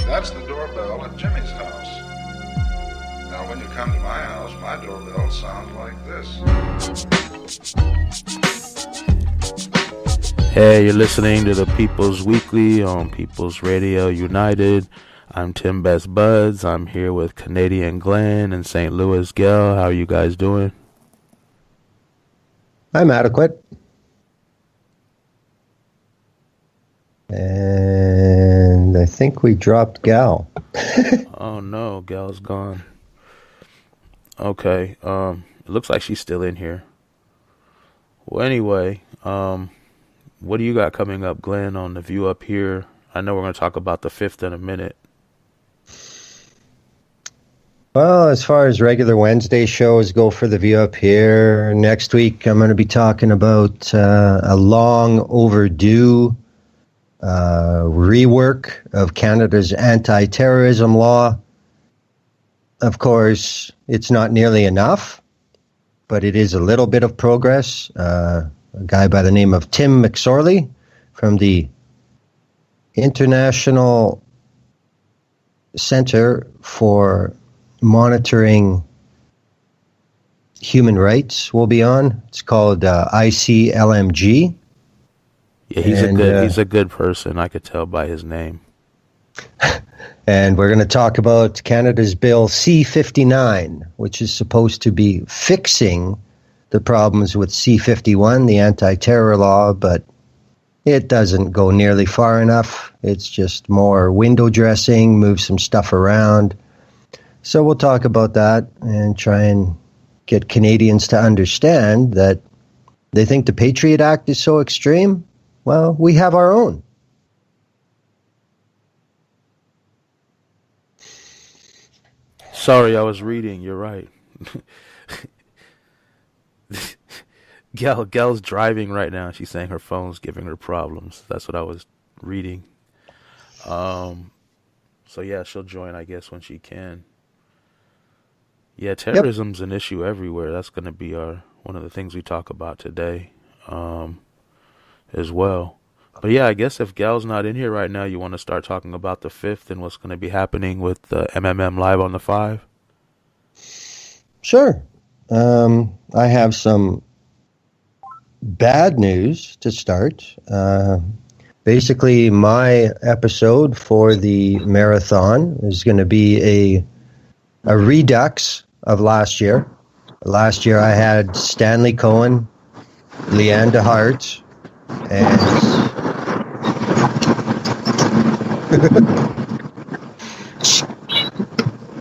That's the doorbell at Jimmy's house. Now, when you come to my house, my doorbell sounds like this. Hey, you're listening to the People's Weekly on People's Radio United. I'm Tim Best Buds. I'm here with Canadian Glenn and St. Louis Gel. How are you guys doing? I'm adequate. And I think we dropped Gal. Oh no, Gal's gone. Okay, it looks like she's still in here. Well, anyway, what do you got coming up, Glenn, on The View Up Here? I know we're going to talk about the fifth in a minute. Well, as far as regular Wednesday shows go for The View Up Here, next week I'm going to be talking about a long overdue rework of Canada's anti-terrorism law. Of course, it's not nearly enough, but it is a little bit of progress. A guy by the name of Tim McSorley from the International Center for Monitoring Human Rights will be on. It's called ICLMG. Yeah, he's a good person. I could tell by his name. And we're going to talk about Canada's Bill C-59, which is supposed to be fixing the problems with C-51, the anti-terror law, but it doesn't go nearly far enough. It's just more window dressing, move some stuff around. So we'll talk about that and try and get Canadians to understand that they think the Patriot Act is so extreme. Well, we have our own. Sorry, I was reading. You're right. Gal's driving right now. She's saying her phone's giving her problems. That's what I was reading. So yeah, she'll join, I guess, when she can. Yeah, terrorism's an issue everywhere. That's going to be one of the things we talk about today, as well. But yeah, I guess if Gal's not in here right now, you want to start talking about the 5th and what's going to be happening with the MMM Live on the 5? Sure. I have some bad news to start. Basically, my episode for the marathon is going to be a redux of last year. Last year, I had Stanley Cohen, Leanne DeHart, and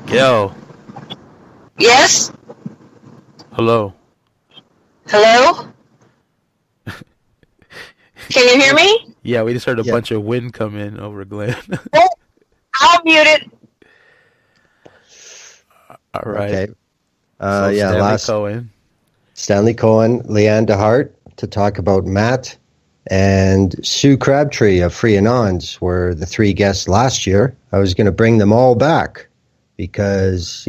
Gail. Yes? Hello. Hello? Can you hear me? Yeah, we just heard a bunch of wind come in over Glenn. Oh, I'll mute it. All right. Okay. Stanley Cohen, Leanne DeHart to talk about Matt, and Sue Crabtree of Free Anons were the 3 guests last year. I was going to bring them all back because,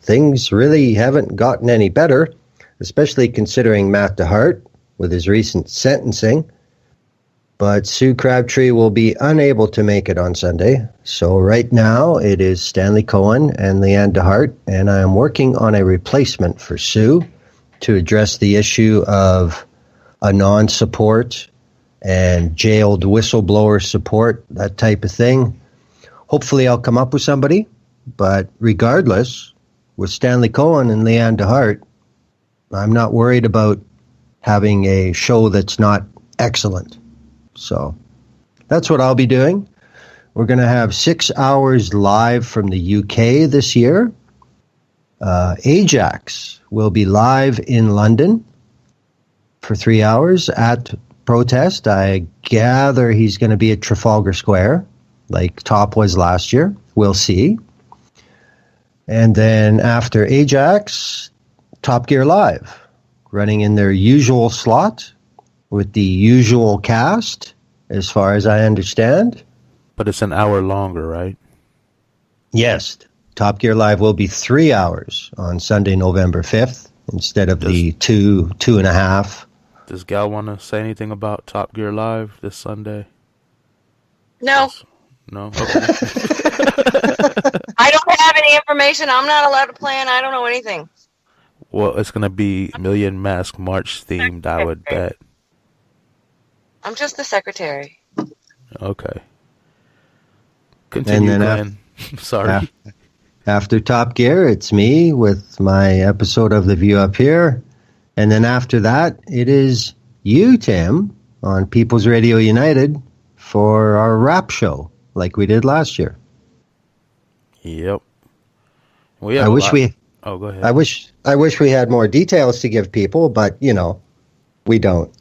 things really haven't gotten any better, especially considering Matt DeHart with his recent sentencing. But Sue Crabtree will be unable to make it on Sunday. So right now it is Stanley Cohen and Leanne DeHart, and I am working on a replacement for Sue to address the issue of Anon support and jailed whistleblower support, that type of thing. Hopefully I'll come up with somebody, but regardless, with Stanley Cohen and Leanne DeHart, I'm not worried about having a show that's not excellent. So that's what I'll be doing. We're going to have 6 hours live from the UK this year. Ajax will be live in London for 3 hours at Protest. I gather he's going to be at Trafalgar Square, like Top was last year. We'll see. And then after Ajax, Top Gear Live, running in their usual slot with the usual cast, as far as I understand. But it's an hour longer, right? Yes. Top Gear Live will be 3 hours on Sunday, November 5th, instead of the two and a half. Does Gal want to say anything about Top Gear Live this Sunday? No. No? Okay. I don't have any information. I'm not allowed to plan. I don't know anything. Well, it's gonna be Million Mask March themed, I would bet. I'm just the secretary. Okay. Continue, And then Glenn. Sorry. af- After Top Gear, it's me with my episode of The View Up Here. And then after that, it is you, Tim, on People's Radio United for our rap show, like we did last year. Yep. Oh, go ahead. I wish we had more details to give people, but we don't.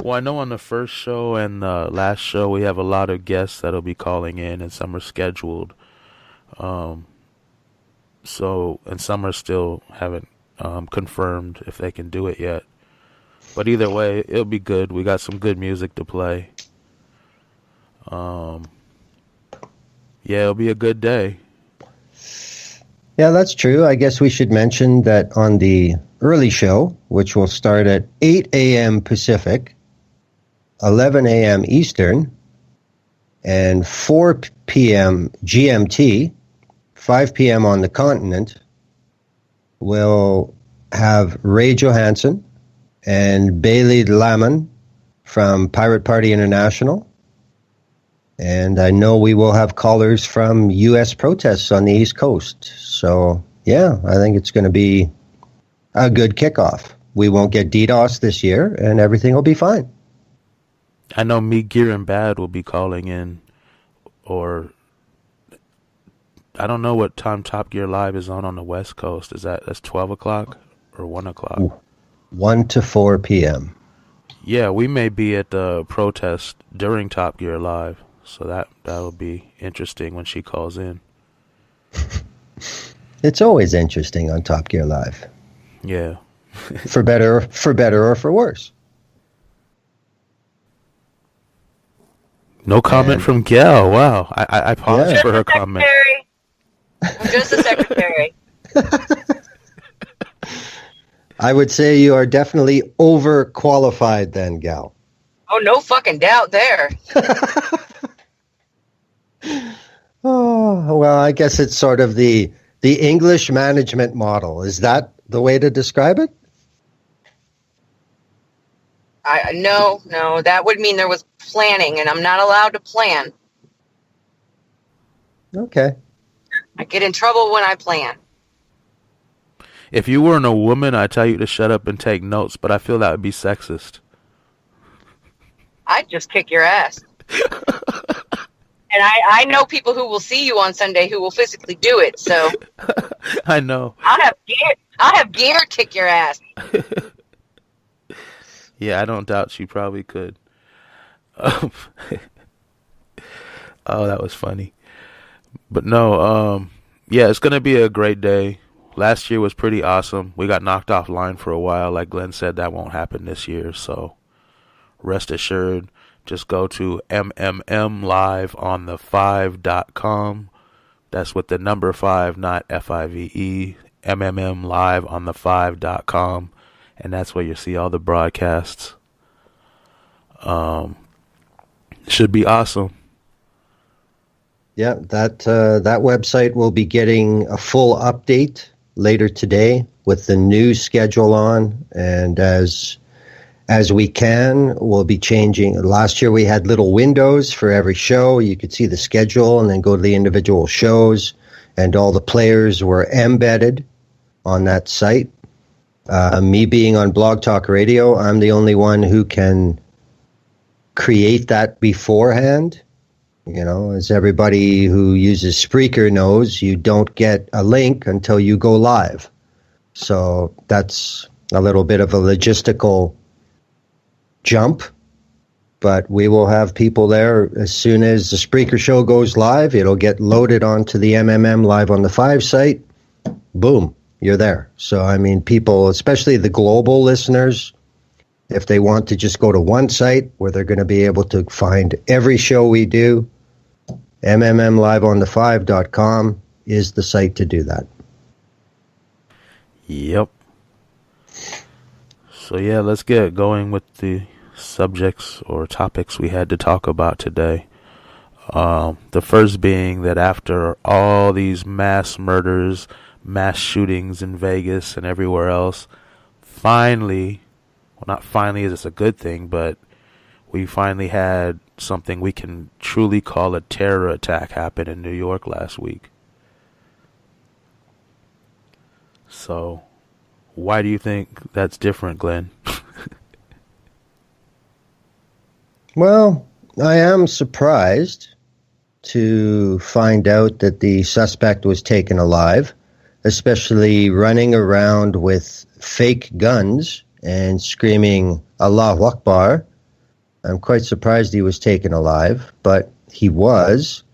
Well, I know on the first show and the last show we have a lot of guests that'll be calling in, and some are scheduled. And some are still haven't confirmed if they can do it yet. But either way, it'll be good. We got some good music to play. Yeah, it'll be a good day. Yeah, that's true. I guess we should mention that on the early show, which will start at 8 a.m. Pacific, 11 a.m. Eastern, and 4 p.m. GMT, 5 p.m. on the continent, we'll have Ray Johansson and Bailey Lamon from Pirate Party International. And I know we will have callers from U.S. protests on the East Coast. So, yeah, I think it's going to be a good kickoff. We won't get DDoS this year, and everything will be fine. I know Me, Gear, and Bad will be calling in, or I don't know what time Top Gear Live is on the West Coast. That's 12 o'clock or 1 o'clock? 1 to 4 p.m. Yeah, we may be at the protest during Top Gear Live. So that'll be interesting when she calls in. It's always interesting on Top Gear Live. Yeah. for better or for worse. No comment from Gail. Wow. I paused for her comment. I'm just the secretary. I would say you are definitely overqualified then, Gal. Oh, no fucking doubt there. Oh, well, I guess it's sort of the English management model. Is that the way to describe it? No, that would mean there was planning, and I'm not allowed to plan. Okay. I get in trouble when I plan. If you weren't a woman, I'd tell you to shut up and take notes, but I feel that would be sexist. I'd just kick your ass. And I know people who will see you on Sunday who will physically do it, so. I know. I'll have gear kick your ass. Yeah, I don't doubt she probably could. Oh, that was funny. But no, yeah, it's going to be a great day. Last year was pretty awesome. We got knocked offline for a while. Like Glenn said, that won't happen this year. So rest assured, just go to mmmliveonthe5.com. That's with the number 5, not F-I-V-E. mmmliveonthe5.com. And that's where you'll see all the broadcasts. Should be awesome. Yeah, that website will be getting a full update later today with the new schedule on, and as we can, we'll be changing. Last year we had little windows for every show. You could see the schedule and then go to the individual shows, and all the players were embedded on that site. Me being on Blog Talk Radio, I'm the only one who can create that beforehand. You know, as everybody who uses Spreaker knows, you don't get a link until you go live. So that's a little bit of a logistical jump, but we will have people there as soon as the Spreaker show goes live. It'll get loaded onto the MMM Live on the 5 site. Boom, you're there. So, I mean, people, especially the global listeners, if they want to just go to one site where they're going to be able to find every show we do, mmmliveonthe5.com is the site to do that. Yep. So yeah, let's get going with the subjects or topics we had to talk about today. The first being that after all these mass murders, mass shootings in Vegas and everywhere else, finally, well, not finally is this a good thing, but we finally had something we can truly call a terror attack happen in New York last week. So, why do you think that's different, Glenn? Well, I am surprised to find out that the suspect was taken alive, especially running around with fake guns and screaming Allahu Akbar. I'm quite surprised he was taken alive, but he was.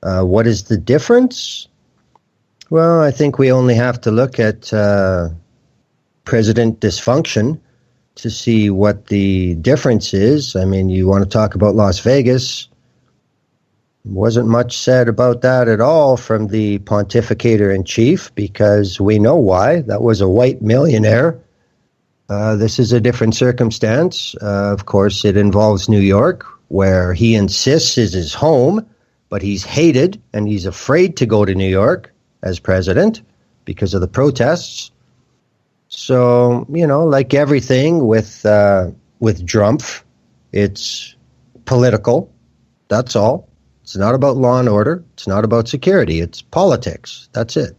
What is the difference? Well, I think we only have to look at president dysfunction to see what the difference is. I mean, you want to talk about Las Vegas. Wasn't much said about that at all from the pontificator in chief, because we know why. That was a white millionaire. This is a different circumstance. Of course, it involves New York, where he insists is his home, but he's hated and he's afraid to go to New York as president because of the protests. So, like everything with Drumpf, it's political. That's all. It's not about law and order. It's not about security. It's politics. That's it.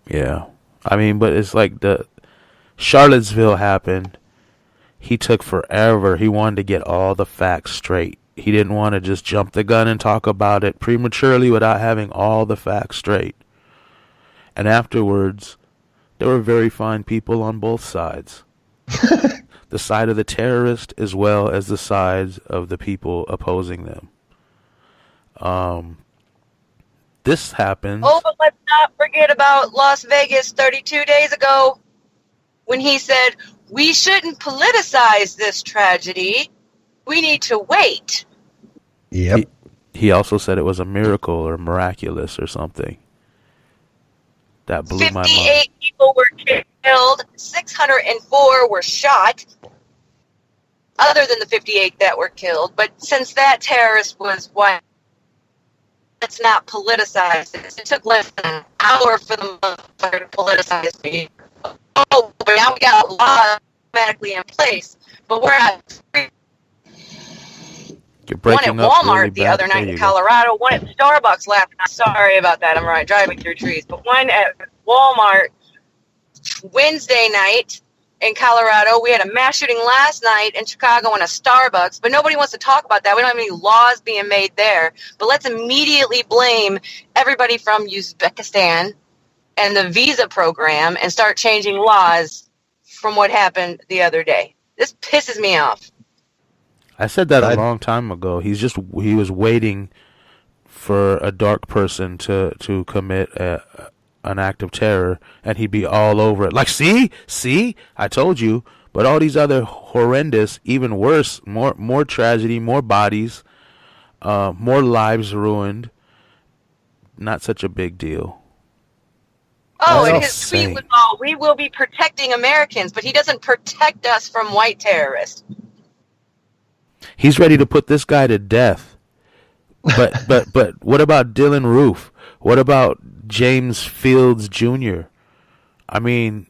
Yeah. I mean, but it's like the Charlottesville happened. He took forever. He wanted to get all the facts straight. He didn't want to just jump the gun and talk about it prematurely without having all the facts straight. And afterwards, there were very fine people on both sides. The side of the terrorist as well as the sides of the people opposing them. This happens. Oh, but let's not forget about Las Vegas 32 days ago when he said, we shouldn't politicize this tragedy. We need to wait. Yep. He also said it was a miracle or miraculous or something. That blew my mind. 58 people were killed. 604 were shot. Other than the 58 that were killed. But since that terrorist was white, let's not politicize this. It took less than an hour for the motherfucker to politicize me. Oh, but now we got a law automatically in place. But we're at You're one breaking at up Walmart really the bad. other There night you in go. Colorado, one at Starbucks last night. Sorry about that. I'm driving through trees. But one at Walmart Wednesday night in Colorado. We had a mass shooting last night in Chicago in a Starbucks, but nobody wants to talk about that. We don't have any laws being made there. But let's immediately blame everybody from Uzbekistan and the visa program and start changing laws from what happened the other day. This pisses me off. I said that a long time ago. He was waiting for a dark person to commit an act of terror, and he'd be all over it. Like, see, I told you. But all these other horrendous, even worse, more tragedy, more bodies, more lives ruined. Not such a big deal. Oh, That's and his insane. tweet was all, we will be protecting Americans, but he doesn't protect us from white terrorists. He's ready to put this guy to death. But what about Dylan Roof? What about James Fields Jr.? I mean,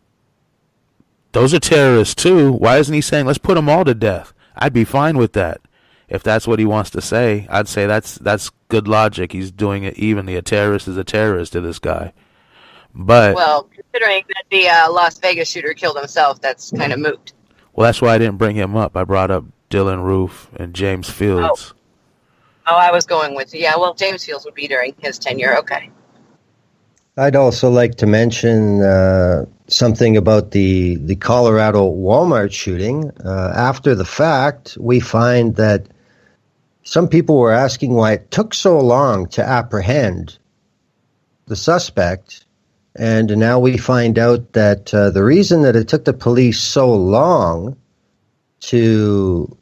those are terrorists too. Why isn't he saying, let's put them all to death? I'd be fine with that. If that's what he wants to say, I'd say that's good logic. He's doing it evenly. A terrorist is a terrorist to this guy. But Well, considering that the Las Vegas shooter killed himself, that's kind of moot. well, that's why I didn't bring him up. I brought up Dylan Roof and James Fields. Oh, I was going with, James Fields would be during his tenure. Okay. I'd also like to mention something about the Colorado Walmart shooting. After the fact, we find that some people were asking why it took so long to apprehend the suspect. And now we find out that the reason that it took the police so long to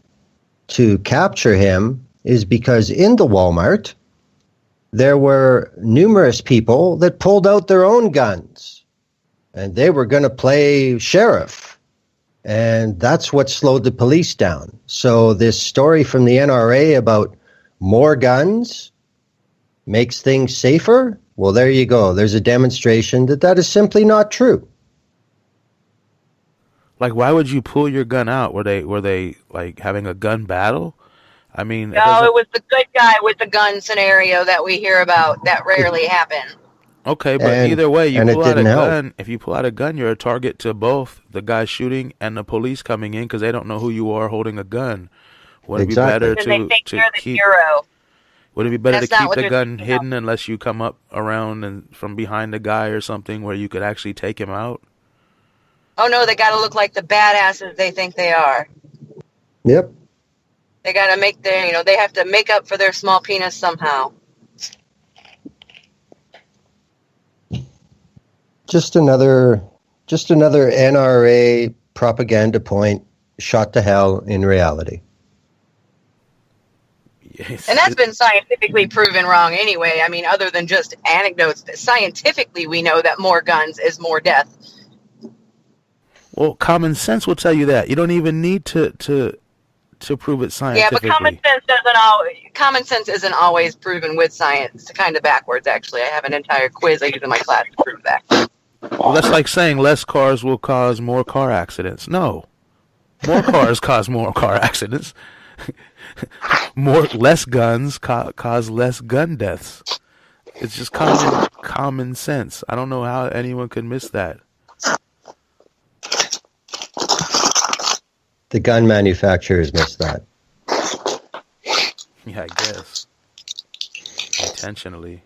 capture him is because in the Walmart, there were numerous people that pulled out their own guns, and they were going to play sheriff. And that's what slowed the police down. So this story from the NRA about more guns makes things safer, well, there you go. There's a demonstration that is simply not true. Like, why would you pull your gun out? Were they like having a gun battle? I mean, No, it was the good guy with the gun scenario that we hear about. That rarely happen. Okay, but either way, you pull out a gun. Help. If you pull out a gun, you're a target to both the guy shooting and the police coming in because they don't know who you are holding a gun. Would it be better And they think to you're the keep? hero. Would it be better That's to not keep what the they're gun thinking hidden unless you come up around and from behind the guy or something where you could actually take him out? Oh no, they got to look like the badasses they think they are. Yep. They got to make their, they have to make up for their small penis somehow. Just another NRA propaganda point shot to hell in reality. Yes. And that's been scientifically proven wrong anyway. I mean, other than just anecdotes, scientifically we know that more guns is more death. Well, common sense will tell you that. You don't even need to prove it scientifically. Yeah, but common sense isn't always proven with science. It's kind of backwards, actually. I have an entire quiz I use in my class to prove that. Well, that's like saying less cars will cause more car accidents. No. More cars cause more car accidents. Less guns cause less gun deaths. It's just common sense. I don't know how anyone could miss that. The gun manufacturers missed that. Yeah, I guess. Intentionally.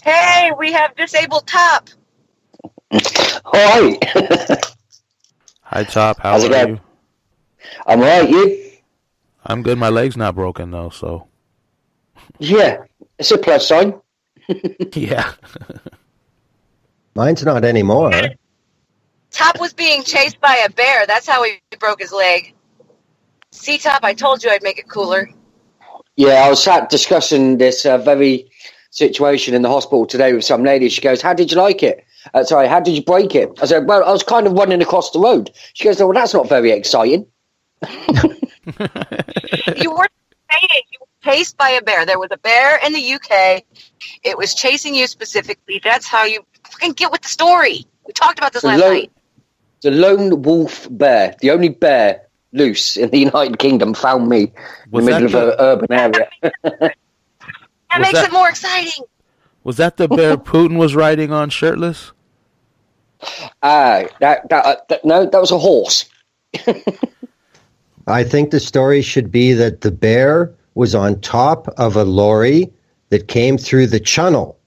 Hey, we have disabled Top. Hi. Hi, Top. How How's it are going? you? I'm alright, you? I'm good. My leg's not broken, though, so. Yeah, it's a plus sign. Yeah. Mine's not anymore. Top was being chased by a bear. That's how he broke his leg. See, Top, I told you I'd make it cooler. Yeah, I was sat discussing this very situation in the hospital today with some lady. She goes, how did you like it? Sorry, how did you break it? I said, well, I was kind of running across the road. She goes, well, that's not very exciting. You weren't saying you were chased by a bear. There was a bear in the UK. It was chasing you specifically. That's how you fucking get with the story. We talked about this last night. The lone wolf bear, the only bear loose in the United Kingdom, found me in the middle of an urban area. That makes it more exciting. Was that the bear Putin was riding on shirtless? No, that was a horse. I think the story should be that the bear was on top of a lorry that came through the channel,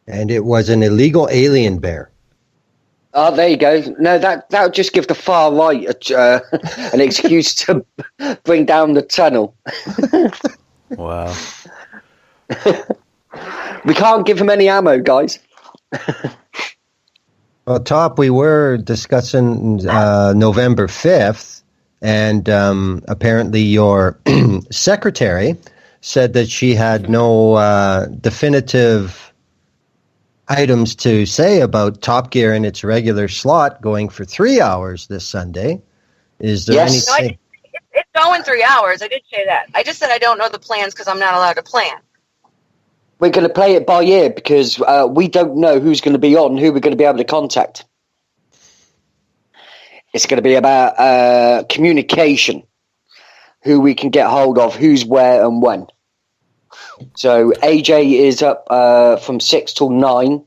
and it was an illegal alien bear. Oh, there you go. No, that would just give the far right an excuse to bring down the tunnel. Wow. We can't give him any ammo, guys. Well, Top, we were discussing November 5th, and apparently your secretary said that she had no definitive items to say about Top Gear in its regular slot going for 3 hours this Sunday. Is there anything? No, it's going 3 hours. I did say that. I just said I don't know the plans because I'm not allowed to plan. We're going to play it by ear because we don't know who's going to be on, who we're going to be able to contact. It's going to be about communication, who we can get hold of, who's where and when. So AJ is up from 6 till 9.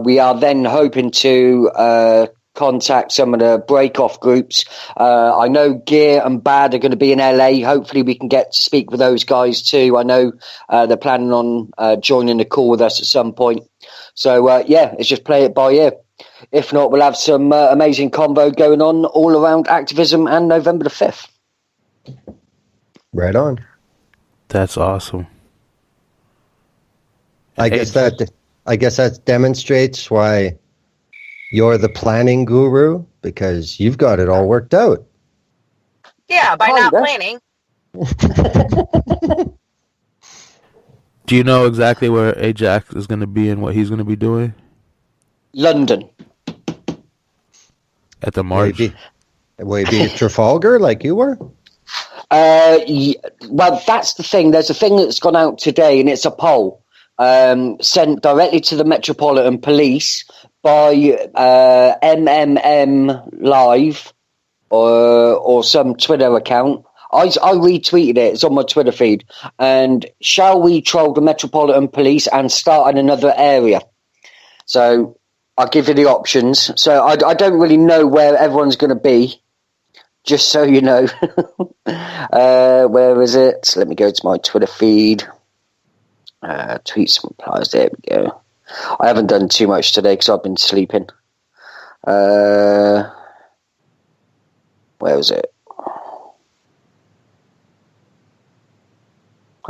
We are then hoping to contact some of the break-off groups. I know Gear and Bad are going to be in LA. Hopefully we can get to speak with those guys too. I know they're planning on joining the call with us at some point. So it's just play it by ear. If not, we'll have some amazing convo going on all around activism and November the 5th. Right on. That's awesome. I guess that demonstrates why you're the planning guru, because you've got it all worked out. Yeah, by not planning. Do you know exactly where Ajax is going to be and what he's going to be doing? London. At the march? Will he be at Trafalgar like you were? Well, that's the thing. There's a thing that's gone out today, and it's a poll sent directly to the Metropolitan Police by MMM Live or some Twitter account. I retweeted it. It's on my Twitter feed. And shall we troll the Metropolitan Police and start in another area? So I'll give you the options. So I don't really know where everyone's going to be, just so you know. Where is it? Let me go to my Twitter feed. Tweets and replies. There we go. I haven't done too much today because I've been sleeping. Where is it?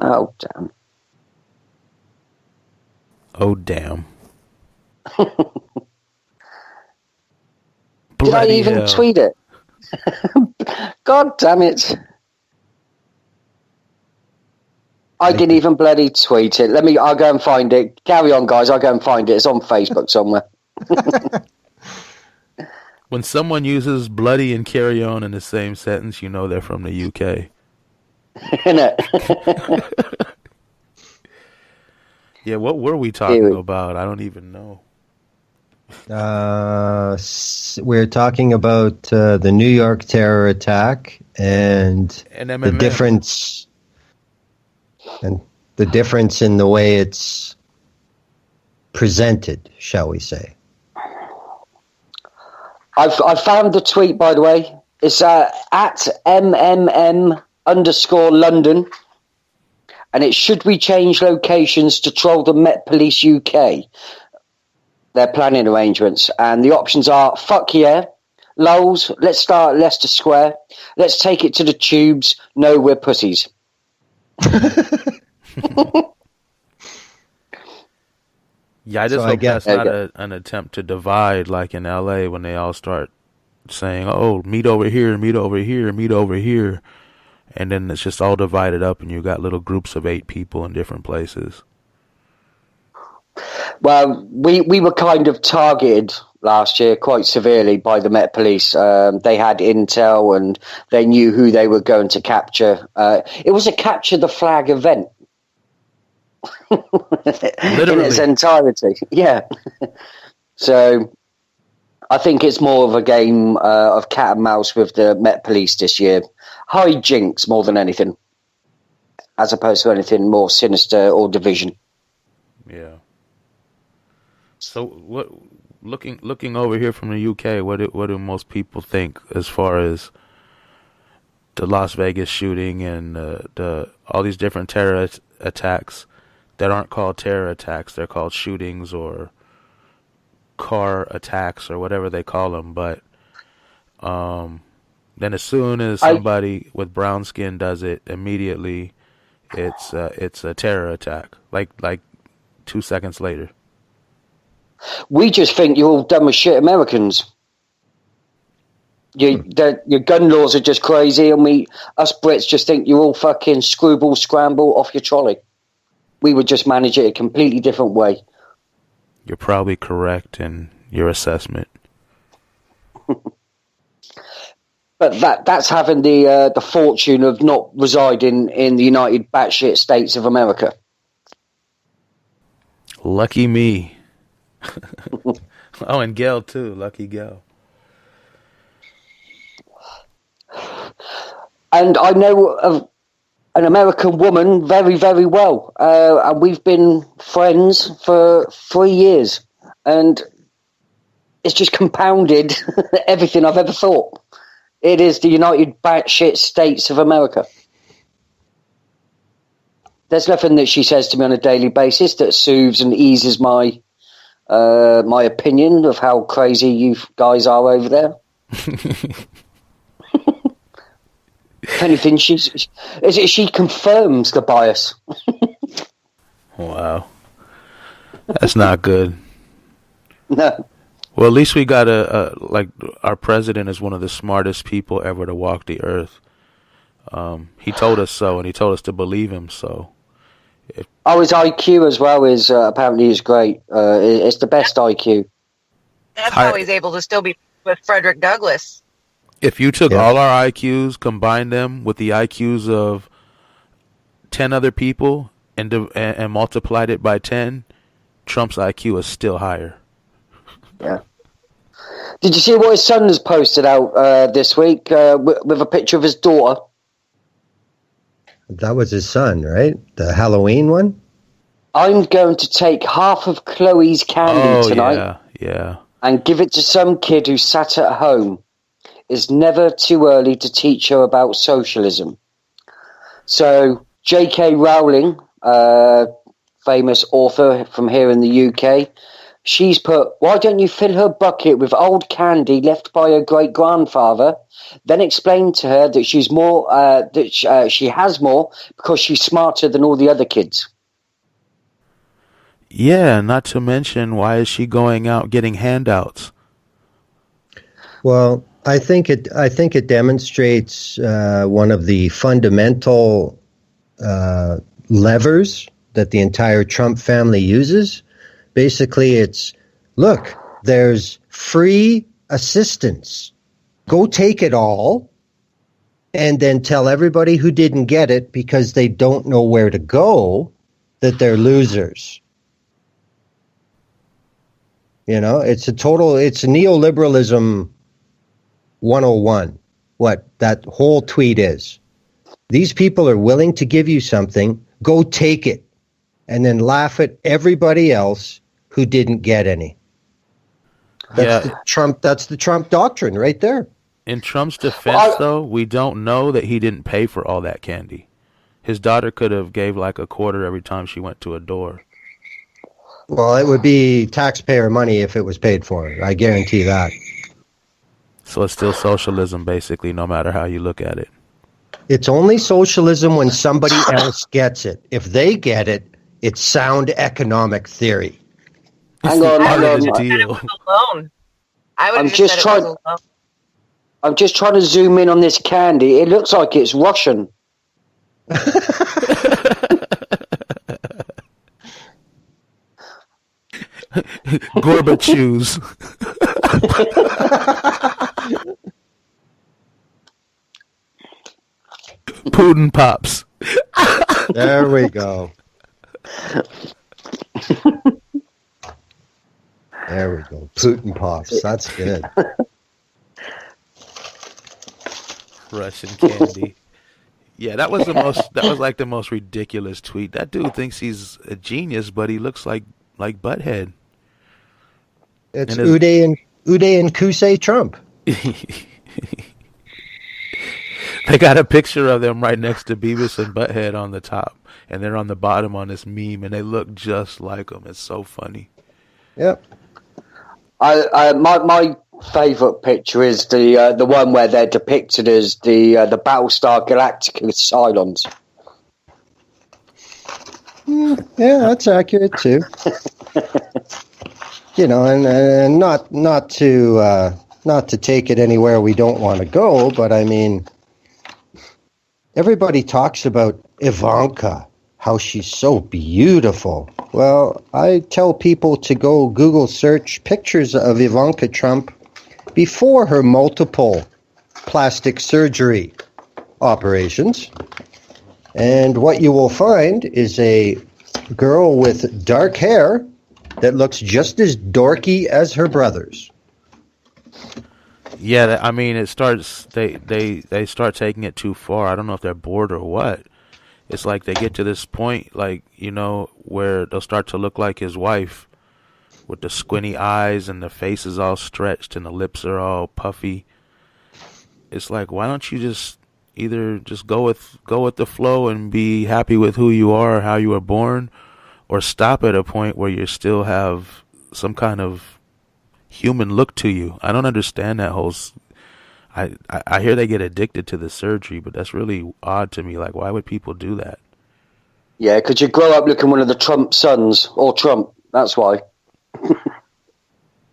Oh, damn. Oh, damn. Did I even tweet it? God damn it. I didn't even bloody tweet it. I'll go and find it. Carry on, guys. I'll go and find it. It's on Facebook somewhere. When someone uses bloody and carry on in the same sentence, you know they're from the UK. Innit? Yeah, what were we talking about? I don't even know. We're talking about the New York terror attack and the difference, in the way it's presented, shall we say? I've found the tweet, by the way. It's at MMM_London, and it's should we change locations to troll the Met Police UK? Their planning arrangements, and the options are fuck yeah, lols, let's start at Leicester Square, let's take it to the tubes, no, we're pussies. Yeah, I just hope that's not an attempt to divide like in LA when they all start saying, oh, meet over here, meet over here, meet over here. And then it's just all divided up and you got little groups of 8 people in different places. Well, we were kind of targeted last year quite severely by the Met Police. They had intel and they knew who they were going to capture. It was a capture the flag event. Literally. In its entirety. Yeah. So I think it's more of a game of cat and mouse with the Met Police this year. High jinks more than anything, as opposed to anything more sinister or division. Yeah. So what? Looking over here from the UK, what do most people think as far as the Las Vegas shooting and all these different terror attacks that aren't called terror attacks? They're called shootings or car attacks or whatever they call them. But then as soon as somebody with brown skin does it, immediately it's a terror attack. Like 2 seconds later. We just think you're all dumb as shit Americans. Your gun laws are just crazy, and us Brits just think you're all fucking screwball scramble off your trolley. We would just manage it a completely different way. You're probably correct in your assessment. But that's having the fortune of not residing in the United Batshit States of America. Lucky me. Oh, and Gail too. Lucky Gail. And I know of an American woman very, very well. And we've been friends for 3 years. And it's just compounded everything I've ever thought. It is the United Batshit States of America. There's nothing that she says to me on a daily basis that soothes and eases my opinion of how crazy you guys are over there. If anything, she confirms the bias. Wow. That's not good. No. Well, at least we got our president is one of the smartest people ever to walk the earth. He told us so, and he told us to believe him, so. His IQ as well is apparently is great. It's the best IQ. That's how he's able to still be with Frederick Douglass. If you took Yeah. all our IQs, combined them with the IQs of 10 other people, and multiplied it by 10, Trump's IQ is still higher. Yeah. Did you see what his son has posted out this week with a picture of his daughter? That was his son, right? The Halloween one? I'm going to take half of Chloe's candy tonight yeah. and give it to some kid who sat at home. It's never too early to teach her about socialism. So, J.K. Rowling, famous author from here in the UK, she's put, why don't you fill her bucket with old candy left by her great-grandfather, then explain to her that she's more, she has more because she's smarter than all the other kids. Yeah, not to mention, why is she going out getting handouts? Well, I think it demonstrates one of the fundamental levers that the entire Trump family uses. Basically, it's, look, there's free assistance. Go take it all and then tell everybody who didn't get it because they don't know where to go that they're losers. You know, it's neoliberalism 101, what that whole tweet is. These people are willing to give you something, go take it, and then laugh at everybody else who didn't get any. That's the Trump doctrine right there. In Trump's defense, though, we don't know that he didn't pay for all that candy. His daughter could have gave like a quarter every time she went to a door. Well, it would be taxpayer money if it was paid for. I guarantee that. So it's still socialism, basically, no matter how you look at it. It's only socialism when somebody else gets it. If they get it, it's sound economic theory. Hang on. Alone. I would have just said it was alone. I'm just trying to zoom in on this candy. It looks like it's Russian. Gorbachev's. Putin Pops. There we go. There we go. Putin Pops. That's good. Russian candy. Yeah, that was like the most ridiculous tweet. That dude thinks he's a genius, but he looks like Butthead. It's Uday and Kusei Trump. They got a picture of them right next to Beavis and Butthead on the top, and they're on the bottom on this meme, and they look just like them. It's so funny. Yep. My favourite picture is the one where they're depicted as the Battlestar Galactica Cylons. Yeah, that's accurate too. You know, and not to take it anywhere we don't want to go, but I mean, everybody talks about Ivanka, how she's so beautiful. Well, I tell people to go Google search pictures of Ivanka Trump before her multiple plastic surgery operations. And what you will find is a girl with dark hair that looks just as dorky as her brothers. Yeah, I mean, it starts. They start taking it too far. I don't know if they're bored or what. It's like they get to this point, like, you know, where they'll start to look like his wife, with the squinty eyes and the face is all stretched and the lips are all puffy. It's like, why don't you just either just go with the flow and be happy with who you are or how you were born, or stop at a point where you still have some kind of human look to you. I don't understand that whole. I hear they get addicted to the surgery, but that's really odd to me. Like, why would people do that? Yeah, because you grow up looking one of the Trump sons, or Trump. That's why.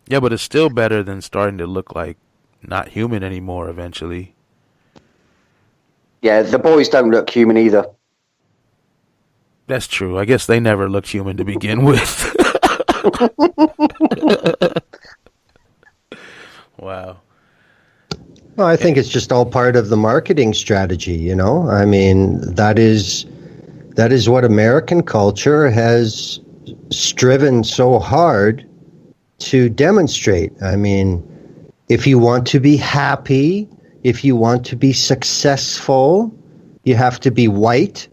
Yeah, but it's still better than starting to look like not human anymore eventually. Yeah, the boys don't look human either. That's true. I guess they never looked human to begin with. Wow. Well, I think it's just all part of the marketing strategy, you know? I mean, that is what American culture has striven so hard to demonstrate. I mean, if you want to be happy, if you want to be successful, you have to be white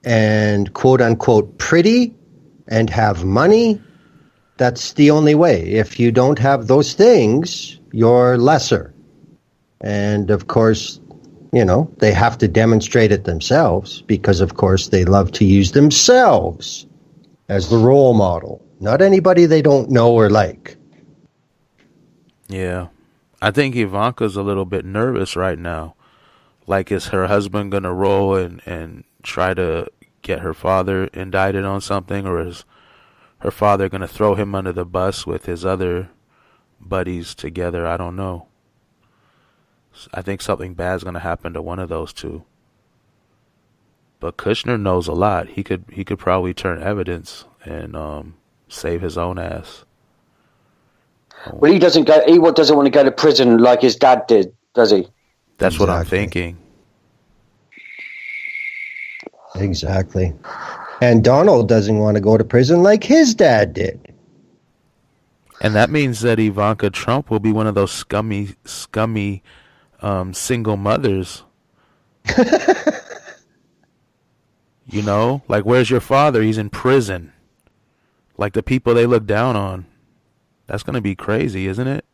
and quote unquote pretty and have money. That's the only way. If you don't have those things, you're lesser. And of course, you know, they have to demonstrate it themselves because, of course, they love to use themselves as the role model, not anybody they don't know or like. Yeah. I think Ivanka's a little bit nervous right now. Like, is her husband going to roll and try to get her father indicted on something, or is her father going to throw him under the bus with his other buddies together? I don't know. I think something bad's going to happen to one of those two. But Kushner knows a lot. He could probably turn evidence and save his own ass. Well, he doesn't want to go to prison like his dad did, does he? That's what I'm thinking. Exactly. And Donald doesn't want to go to prison like his dad did. And that means that Ivanka Trump will be one of those scummy single mothers. You know, like, where's your father? He's in prison. Like the people they look down on. That's going to be crazy, isn't it?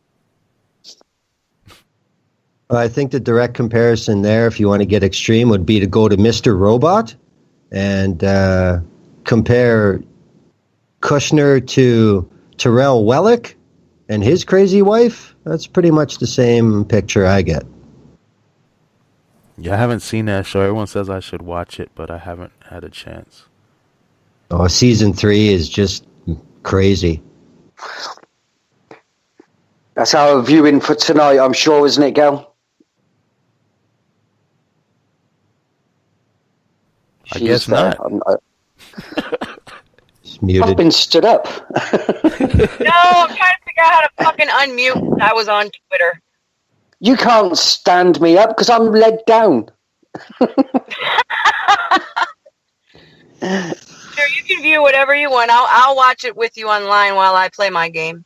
Well, I think the direct comparison there, if you want to get extreme, would be to go to Mr. Robot and compare Kushner to Terrell Wellick and his crazy wife. That's pretty much the same picture I get. Yeah, I haven't seen that show. Everyone says I should watch it, but I haven't had a chance. Oh, season 3 is just crazy. That's our viewing for tonight, I'm sure, isn't it, Gal? I guess not. It's muted. I've been stood up. No, I'm trying to figure out how to fucking unmute. I was on Twitter. You can't stand me up because I'm led down. Sure, you can view whatever you want. I'll watch it with you online while I play my game.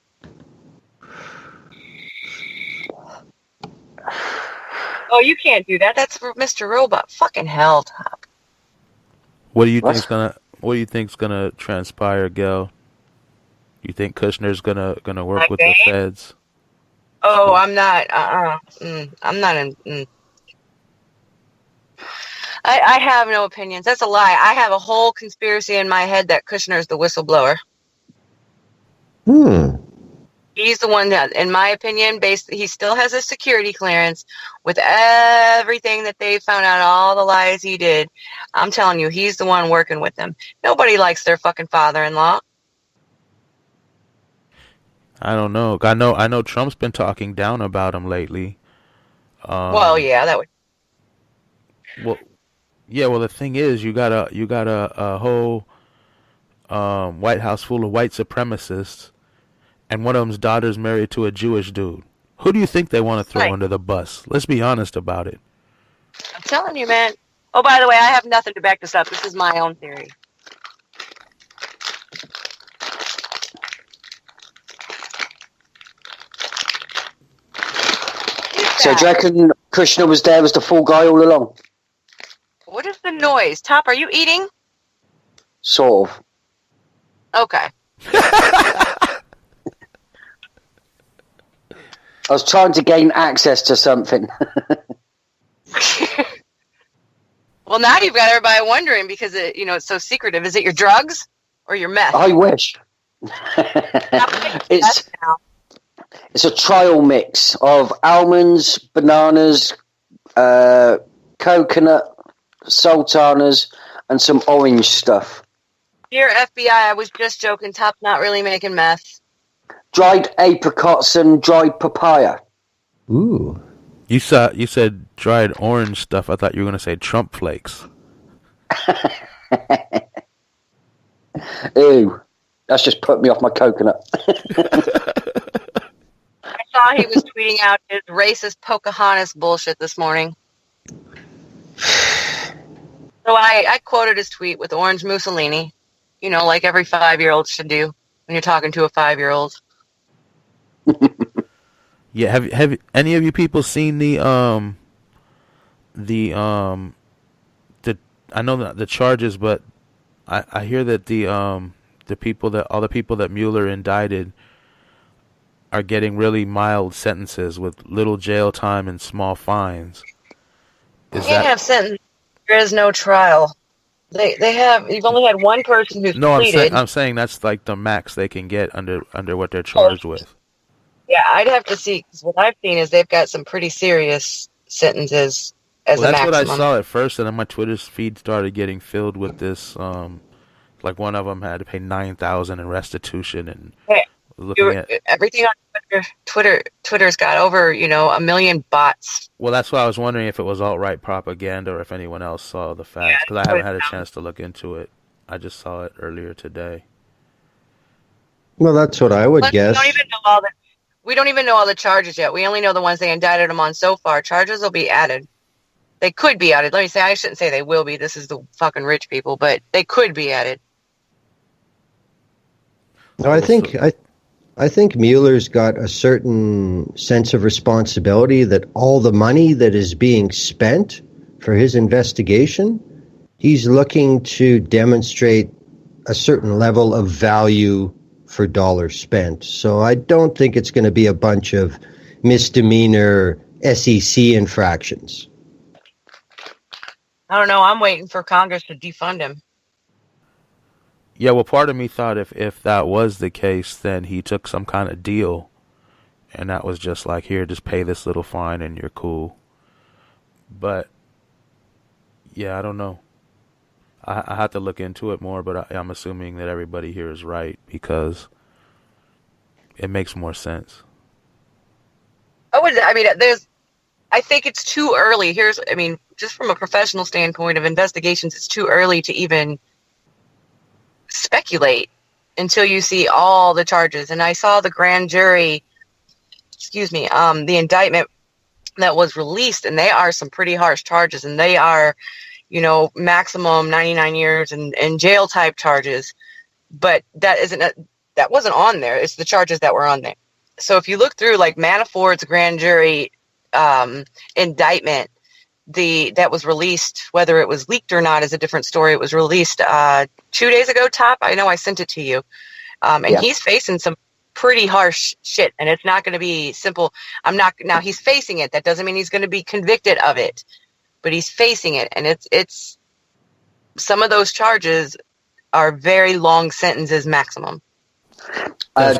Oh, you can't do that. That's for Mr. Robot. Fucking hell, Top. What do you think's gonna transpire, Gail? You think Kushner's gonna work with the feds? Oh, I'm not. I'm not in. I have no opinions. That's a lie. I have a whole conspiracy in my head that Kushner's the whistleblower. He's the one that, in my opinion, he still has a security clearance with everything that they found out, all the lies he did. I'm telling you, he's the one working with them. Nobody likes their fucking father-in-law. I don't know. I know Trump's been talking down about him lately. Well, yeah, that would. Well, yeah. Well, the thing is, you got a whole White House full of white supremacists, and one of them's daughter's married to a Jewish dude. Who do you think they want to throw under the bus? Let's be honest about it. I'm telling you, man. Oh, by the way, I have nothing to back this up. This is my own theory. So do you reckon Kushner was the full guy all along? What is the noise? Top, are you eating? Sort of. Okay. I was trying to gain access to something. Well, now you've got everybody wondering because it's so secretive. Is it your drugs or your meth? I wish. It's a trial mix of almonds, bananas, coconut, sultanas, and some orange stuff. Dear FBI, I was just joking. Top's not really making meth. Dried apricots and dried papaya. Ooh. You said dried orange stuff. I thought you were going to say Trump flakes. Ew. That's just put me off my coconut. I saw saw he was tweeting out his racist Pocahontas bullshit this morning. So I quoted his tweet with Orange Mussolini, like every 5-year-old should do when you're talking to a 5-year-old. Yeah, have any of you people seen the I know the charges, but I hear that all the people that Mueller indicted are getting really mild sentences with little jail time and small fines. You can't have sentence. There is no trial. You've only had one person who's pleaded. I'm saying that's like the max they can get under what they're charged with. Yeah, I'd have to see, because what I've seen is they've got some pretty serious sentences as a maximum. That's what I saw at first, and then my Twitter feed started getting filled with this. Like one of them had to pay $9,000 in restitution, and everything on Twitter's got over 1 million bots. Well, that's why I was wondering if it was alt-right propaganda or if anyone else saw the facts, because I haven't had a chance to look into it. I just saw it earlier today. Well, that's what I would guess. We don't even know all the charges yet. We only know the ones they indicted him on so far. Charges will be added. They could be added. Let me say, I shouldn't say they will be. This is the fucking rich people, but they could be added. No, I think Mueller's got a certain sense of responsibility that all the money that is being spent for his investigation, he's looking to demonstrate a certain level of value for dollars spent. So I don't think it's going to be a bunch of misdemeanor SEC infractions. I don't know. I'm waiting for Congress to defund him. Yeah, well, part of me thought if that was the case, then he took some kind of deal, and that was just like, here, just pay this little fine and you're cool. But, yeah, I don't know. I have to look into it more, but I'm assuming that everybody here is right because it makes more sense. I think it's too early. Just from a professional standpoint of investigations, it's too early to even speculate until you see all the charges. And I saw the grand jury, the indictment that was released, and they are some pretty harsh charges, and they are, maximum 99 years and jail type charges. But that wasn't on there. It's the charges that were on there. So if you look through like Manafort's grand jury indictment, that was released, whether it was leaked or not is a different story. It was released 2 days ago, Top. I know I sent it to you. He's facing some pretty harsh shit, and it's not going to be simple. He's facing it. That doesn't mean he's going to be convicted of it, but he's facing it. And it's some of those charges are very long sentences maximum.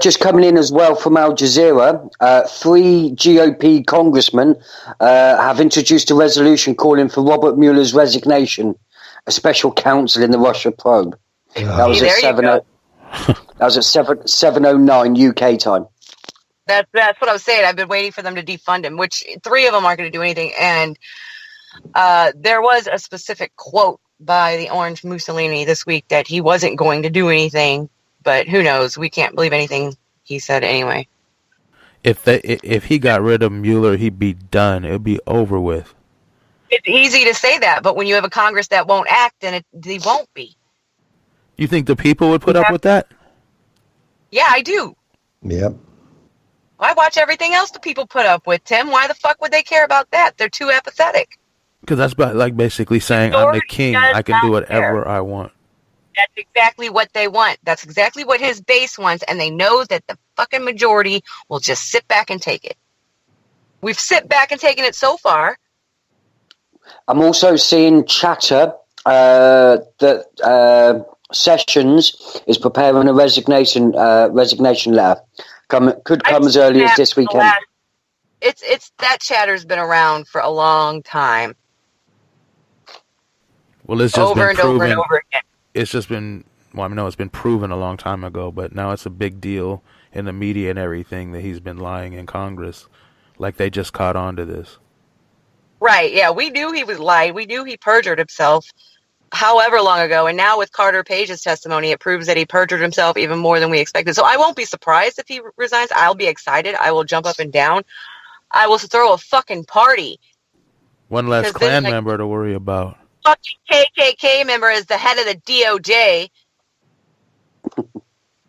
Just coming in as well from Al Jazeera, 3 GOP congressmen have introduced a resolution calling for Robert Mueller's resignation, a special counsel in the Russia probe. That was at 7:09 UK time. That's what I was saying. I've been waiting for them to defund him, which 3 of them aren't going to do anything. And there was a specific quote by the Orange Mussolini this week that he wasn't going to do anything. But who knows? We can't believe anything he said anyway. If he got rid of Mueller, he'd be done. It'd be over with. It's easy to say that, but when you have a Congress that won't act, then they won't be. You think the people would put up with that? Yeah, I do. Yep. I watch everything else the people put up with, Tim. Why the fuck would they care about that? They're too apathetic. Because that's like basically saying, I'm the king. I can do whatever I want. That's exactly what they want. That's exactly what his base wants, and they know that the fucking majority will just sit back and take it. We've sit back and taken it so far. I'm also seeing chatter that Sessions is preparing a resignation letter. Could come as early as this weekend. It's that chatter's been around for a long time. Well, it's just over and over and over again. It's just been, it's been proven a long time ago, but now it's a big deal in the media and everything that he's been lying in Congress. Like they just caught on to this. Right, yeah, we knew he was lying. We knew he perjured himself. however long ago, and now with Carter Page's testimony, it proves that he perjured himself even more than we expected. So I won't be surprised if he resigns. I'll be excited. I will jump up and down. I will throw a fucking party. One less Klan member to worry about. Fucking KKK member as the head of the DOJ.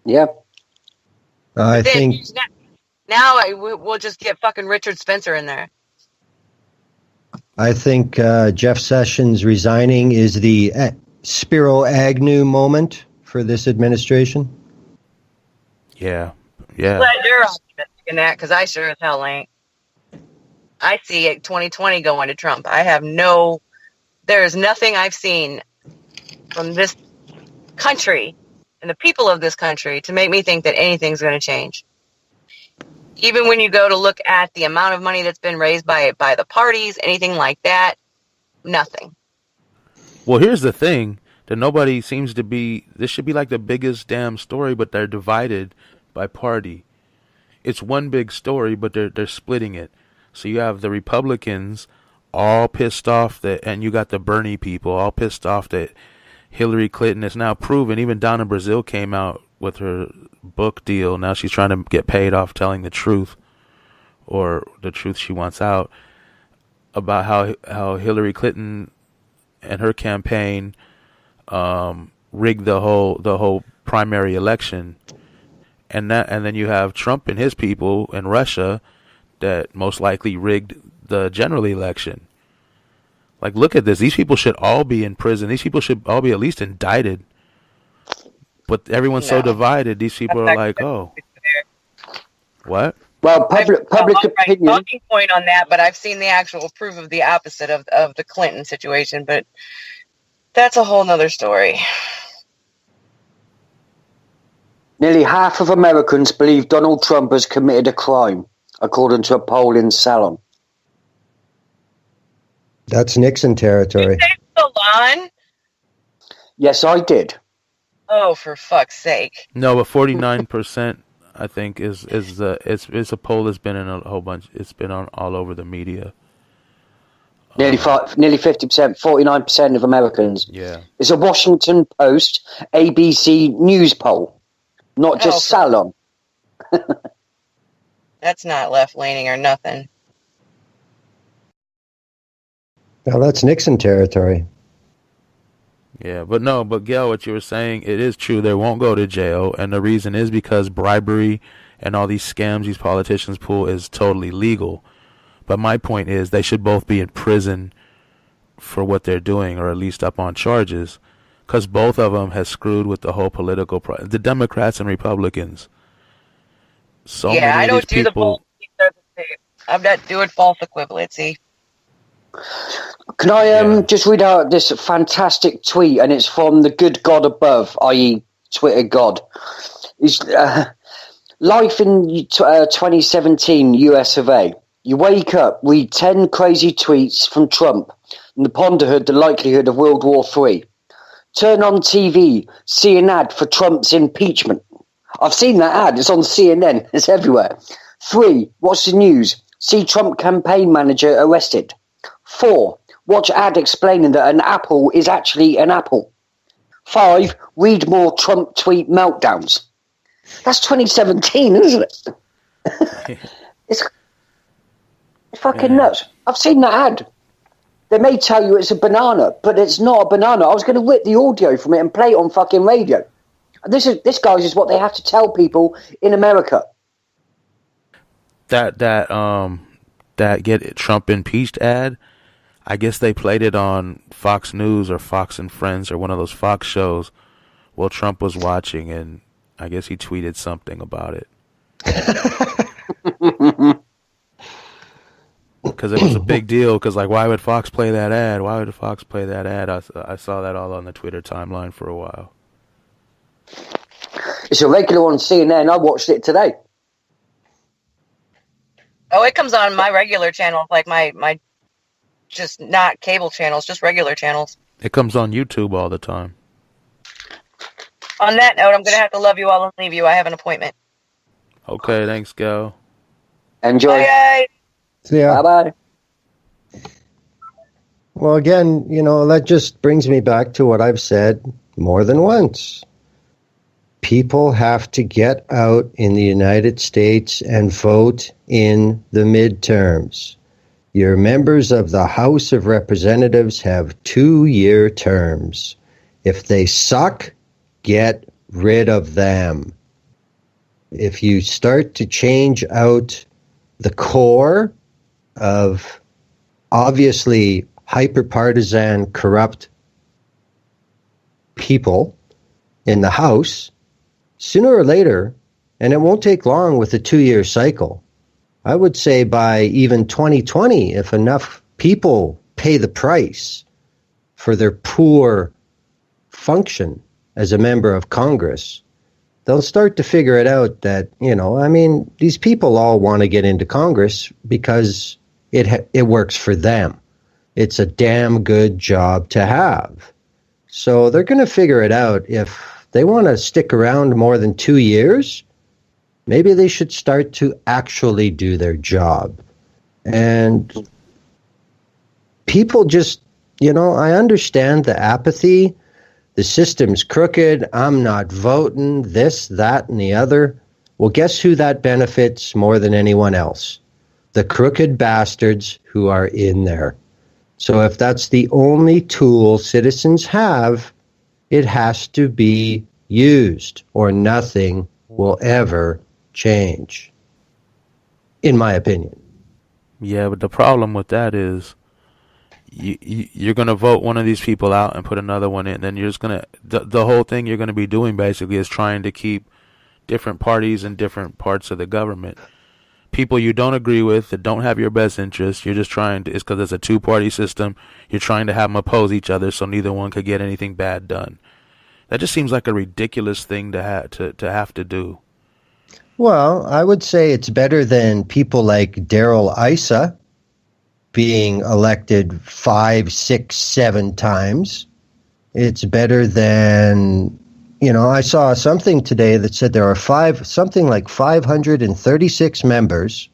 Yep. I think now we'll just get fucking Richard Spencer in there. I think Jeff Sessions resigning is the Spiro Agnew moment for this administration. Yeah. Glad you're optimistic in that, because I sure as hell ain't. I see it 2020 going to Trump. There's nothing I've seen from this country and the people of this country to make me think that anything's going to change. Even when you go to look at the amount of money that's been raised by the parties, anything like that, nothing. Well, here's the thing that nobody seems to be. This should be like the biggest damn story, but they're divided by party. It's one big story, but they're splitting it. So you have the Republicans all pissed off and you got the Bernie people all pissed off that Hillary Clinton is now proven. Even Donna Brazile came out with her book deal. Now she's trying to get paid off telling the truth, or the truth she wants out, about how Hillary Clinton and her campaign rigged the whole primary election, and then you have Trump and his people in Russia that most likely rigged the general election. Like, look at this. These people should all be in prison. These people should all be at least indicted. But everyone's so divided. These people are like, oh, what? Well, public opinion. Talking point on that, but I've seen the actual proof of the opposite of the Clinton situation. But that's a whole nother story. Nearly half of Americans believe Donald Trump has committed a crime, according to a poll in Salon. That's Nixon territory. Did you say Salon? Yes, I did. Oh, for fuck's sake! No, but 49%, I think, is a poll that's been in a whole bunch. It's been on all over the media. Nearly 50%, 49% of Americans. Yeah, it's a Washington Post, ABC News poll, not just Salon. That's not left leaning or nothing. Now that's Nixon territory. Yeah, but Gail, what you were saying, it is true. They won't go to jail, and the reason is because bribery and all these scams these politicians pull is totally legal. But my point is they should both be in prison for what they're doing, or at least up on charges, because both of them has screwed with the whole political the Democrats and Republicans. So many I of don't these do people, I'm not doing false equivalency. Can I just read out this fantastic tweet, and it's from the good God above, i.e. Twitter God. It's, life in 2017 US of A. You wake up, read 10 crazy tweets from Trump, and ponder the likelihood of World War III. Turn on TV, see an ad for Trump's impeachment. I've seen that ad, it's on CNN, it's everywhere. 3, watch the news, see Trump campaign manager arrested. 4, watch ad explaining that an apple is actually an apple. 5, read more Trump tweet meltdowns. That's 2017, isn't it? It's fucking nuts. I've seen that ad. They may tell you it's a banana, but it's not a banana. I was going to rip the audio from it and play it on fucking radio. This guys is what they have to tell people in America. That get Trump impeached ad, I guess they played it on Fox News or Fox and Friends or one of those Fox shows while Trump was watching, and I guess he tweeted something about it. Because it was a big deal, because, like, why would Fox play that ad? Why would Fox play that ad? I saw that all on the Twitter timeline for a while. It's a regular on CNN. I watched it today. Oh, it comes on my regular channel, like my just not cable channels, just regular channels. It comes on YouTube all the time. On that note, I'm going to have to love you all and leave you. I have an appointment. Okay, thanks, Gal. Enjoy. Bye, guys. Yeah. Bye-bye. Well, again, that just brings me back to what I've said more than once. People have to get out in the United States and vote in the midterms. Your members of the House of Representatives have 2-year terms. If they suck, get rid of them. If you start to change out the core of obviously hyper-partisan, corrupt people in the House, sooner or later, and it won't take long with a 2-year cycle, I would say by even 2020, if enough people pay the price for their poor function as a member of Congress, they'll start to figure it out that, these people all want to get into Congress because it works for them. It's a damn good job to have. So they're going to figure it out. If they want to stick around more than 2 years, maybe they should start to actually do their job. And people just, I understand the apathy. The system's crooked. I'm not voting, this, that, and the other. Well, guess who that benefits more than anyone else? The crooked bastards who are in there. So if that's the only tool citizens have, it has to be used, or nothing will ever change, in my opinion. Yeah, but the problem with that is you're going to vote one of these people out and put another one in. Then you're just going to, the whole thing you're going to be doing basically is trying to keep different parties in different parts of the government. People you don't agree with, that don't have your best interest, you're just trying to, it's because it's a two-party system, you're trying to have them oppose each other so neither one could get anything bad done. That just seems like a ridiculous thing to have to do. Well, I would say it's better than people like Darrell Issa being elected 5, 6, 7 times. It's better than, I saw something today that said there are something like 536 members,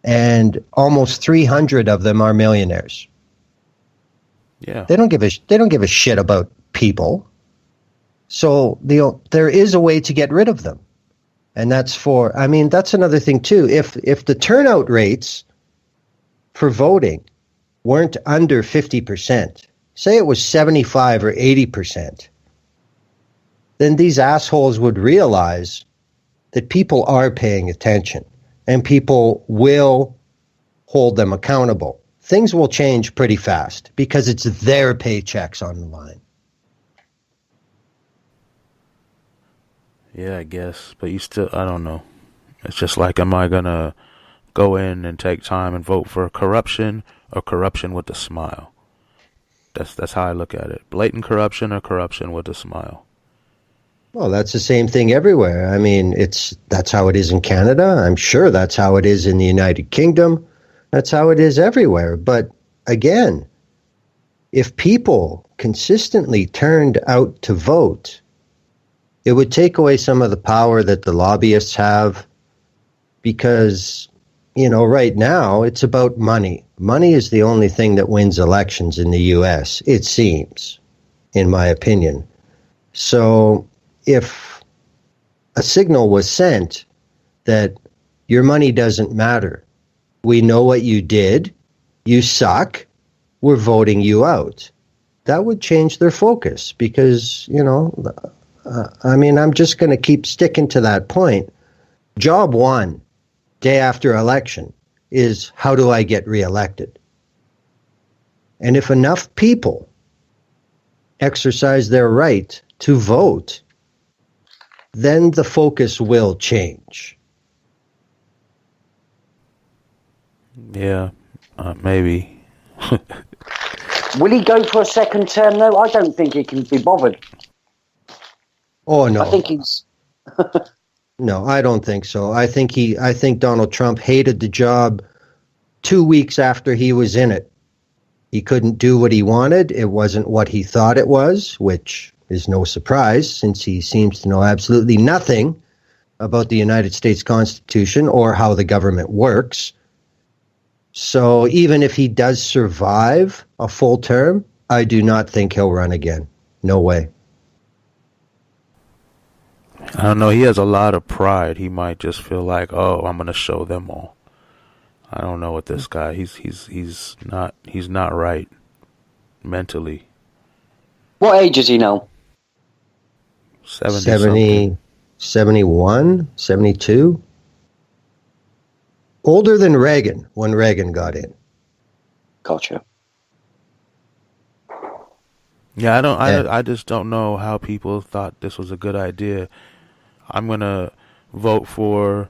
and almost 300 of them are millionaires. Yeah. They don't give a shit about people. So there is a way to get rid of them. And that's another thing too. If the turnout rates for voting weren't under 50%, say it was 75 or 80%, then these assholes would realize that people are paying attention and people will hold them accountable. Things will change pretty fast because it's their paychecks on the line. Yeah, I guess. But I don't know. It's just like, am I going to go in and take time and vote for corruption or corruption with a smile? That's how I look at it. Blatant corruption or corruption with a smile. Well, that's the same thing everywhere. That's how it is in Canada. I'm sure that's how it is in the United Kingdom. That's how it is everywhere. But again, if people consistently turned out to vote, it would take away some of the power that the lobbyists have because, right now it's about money. Money is the only thing that wins elections in the U.S., it seems, in my opinion. So if a signal was sent that your money doesn't matter, we know what you did, you suck, we're voting you out, that would change their focus because, I'm just going to keep sticking to that point. Job one, day after election, is how do I get reelected? And if enough people exercise their right to vote, then the focus will change. Yeah, maybe. Will he go for a second term, though? I don't think he can be bothered. Oh, no. I think he's... No, I don't think so. I think Donald Trump hated the job 2 weeks after he was in it. He couldn't do what he wanted. It wasn't what he thought it was, which is no surprise since he seems to know absolutely nothing about the United States Constitution or how the government works. So even if he does survive a full term, I do not think he'll run again. No way. I don't know. He has a lot of pride. He might just feel like, oh, I'm gonna show them all. I don't know with this guy. He's not right mentally. What age is he now? 70, 71, 72. Older than Reagan when Reagan got in. Gotcha. Yeah, I just don't know how people thought this was a good idea. I'm gonna vote for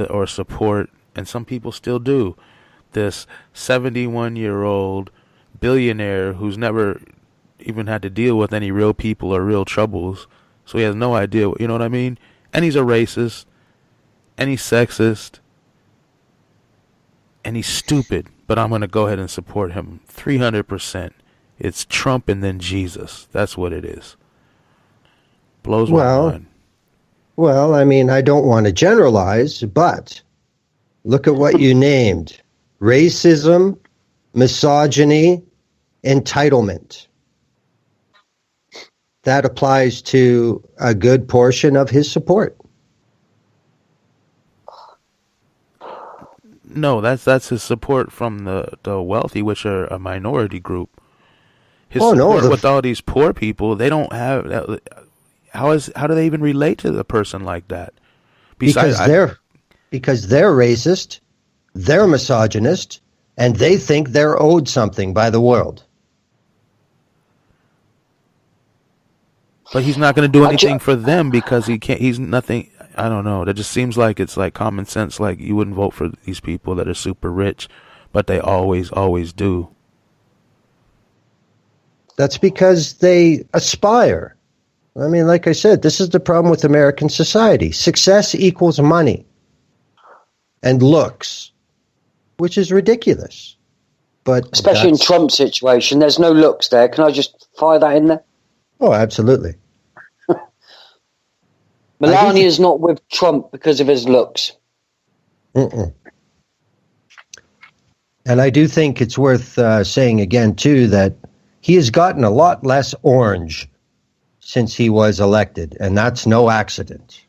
or support, and some people still do, this 71-year-old billionaire who's never even had to deal with any real people or real troubles, so he has no idea. You know what I mean? And he's a racist, and he's sexist, and he's stupid. But I'm gonna go ahead and support him 300%. It's Trump and then Jesus. That's what it is. Blows my mind. Well, I mean, I don't want to generalize, but look at what you named. Racism, misogyny, entitlement. That applies to a good portion of his support. No, that's his support from the wealthy, which are a minority group. His support with all these poor people, they don't have. How do they even relate to a person like that? Because they're racist, they're misogynist, and they think they're owed something by the world. But he's not going to do anything for them because he can't. He's nothing. I don't know. That just seems like it's like common sense. Like you wouldn't vote for these people that are super rich, but they always do. That's because they aspire. I mean, like I said, this is the problem with American society. Success equals money and looks, which is ridiculous. But especially in Trump's situation, there's no looks there. Can I just fire that in there? Oh, absolutely. Melania's not with Trump because of his looks. Mm-mm. And I do think it's worth saying again, too, that he has gotten a lot less orange since he was elected, and that's no accident.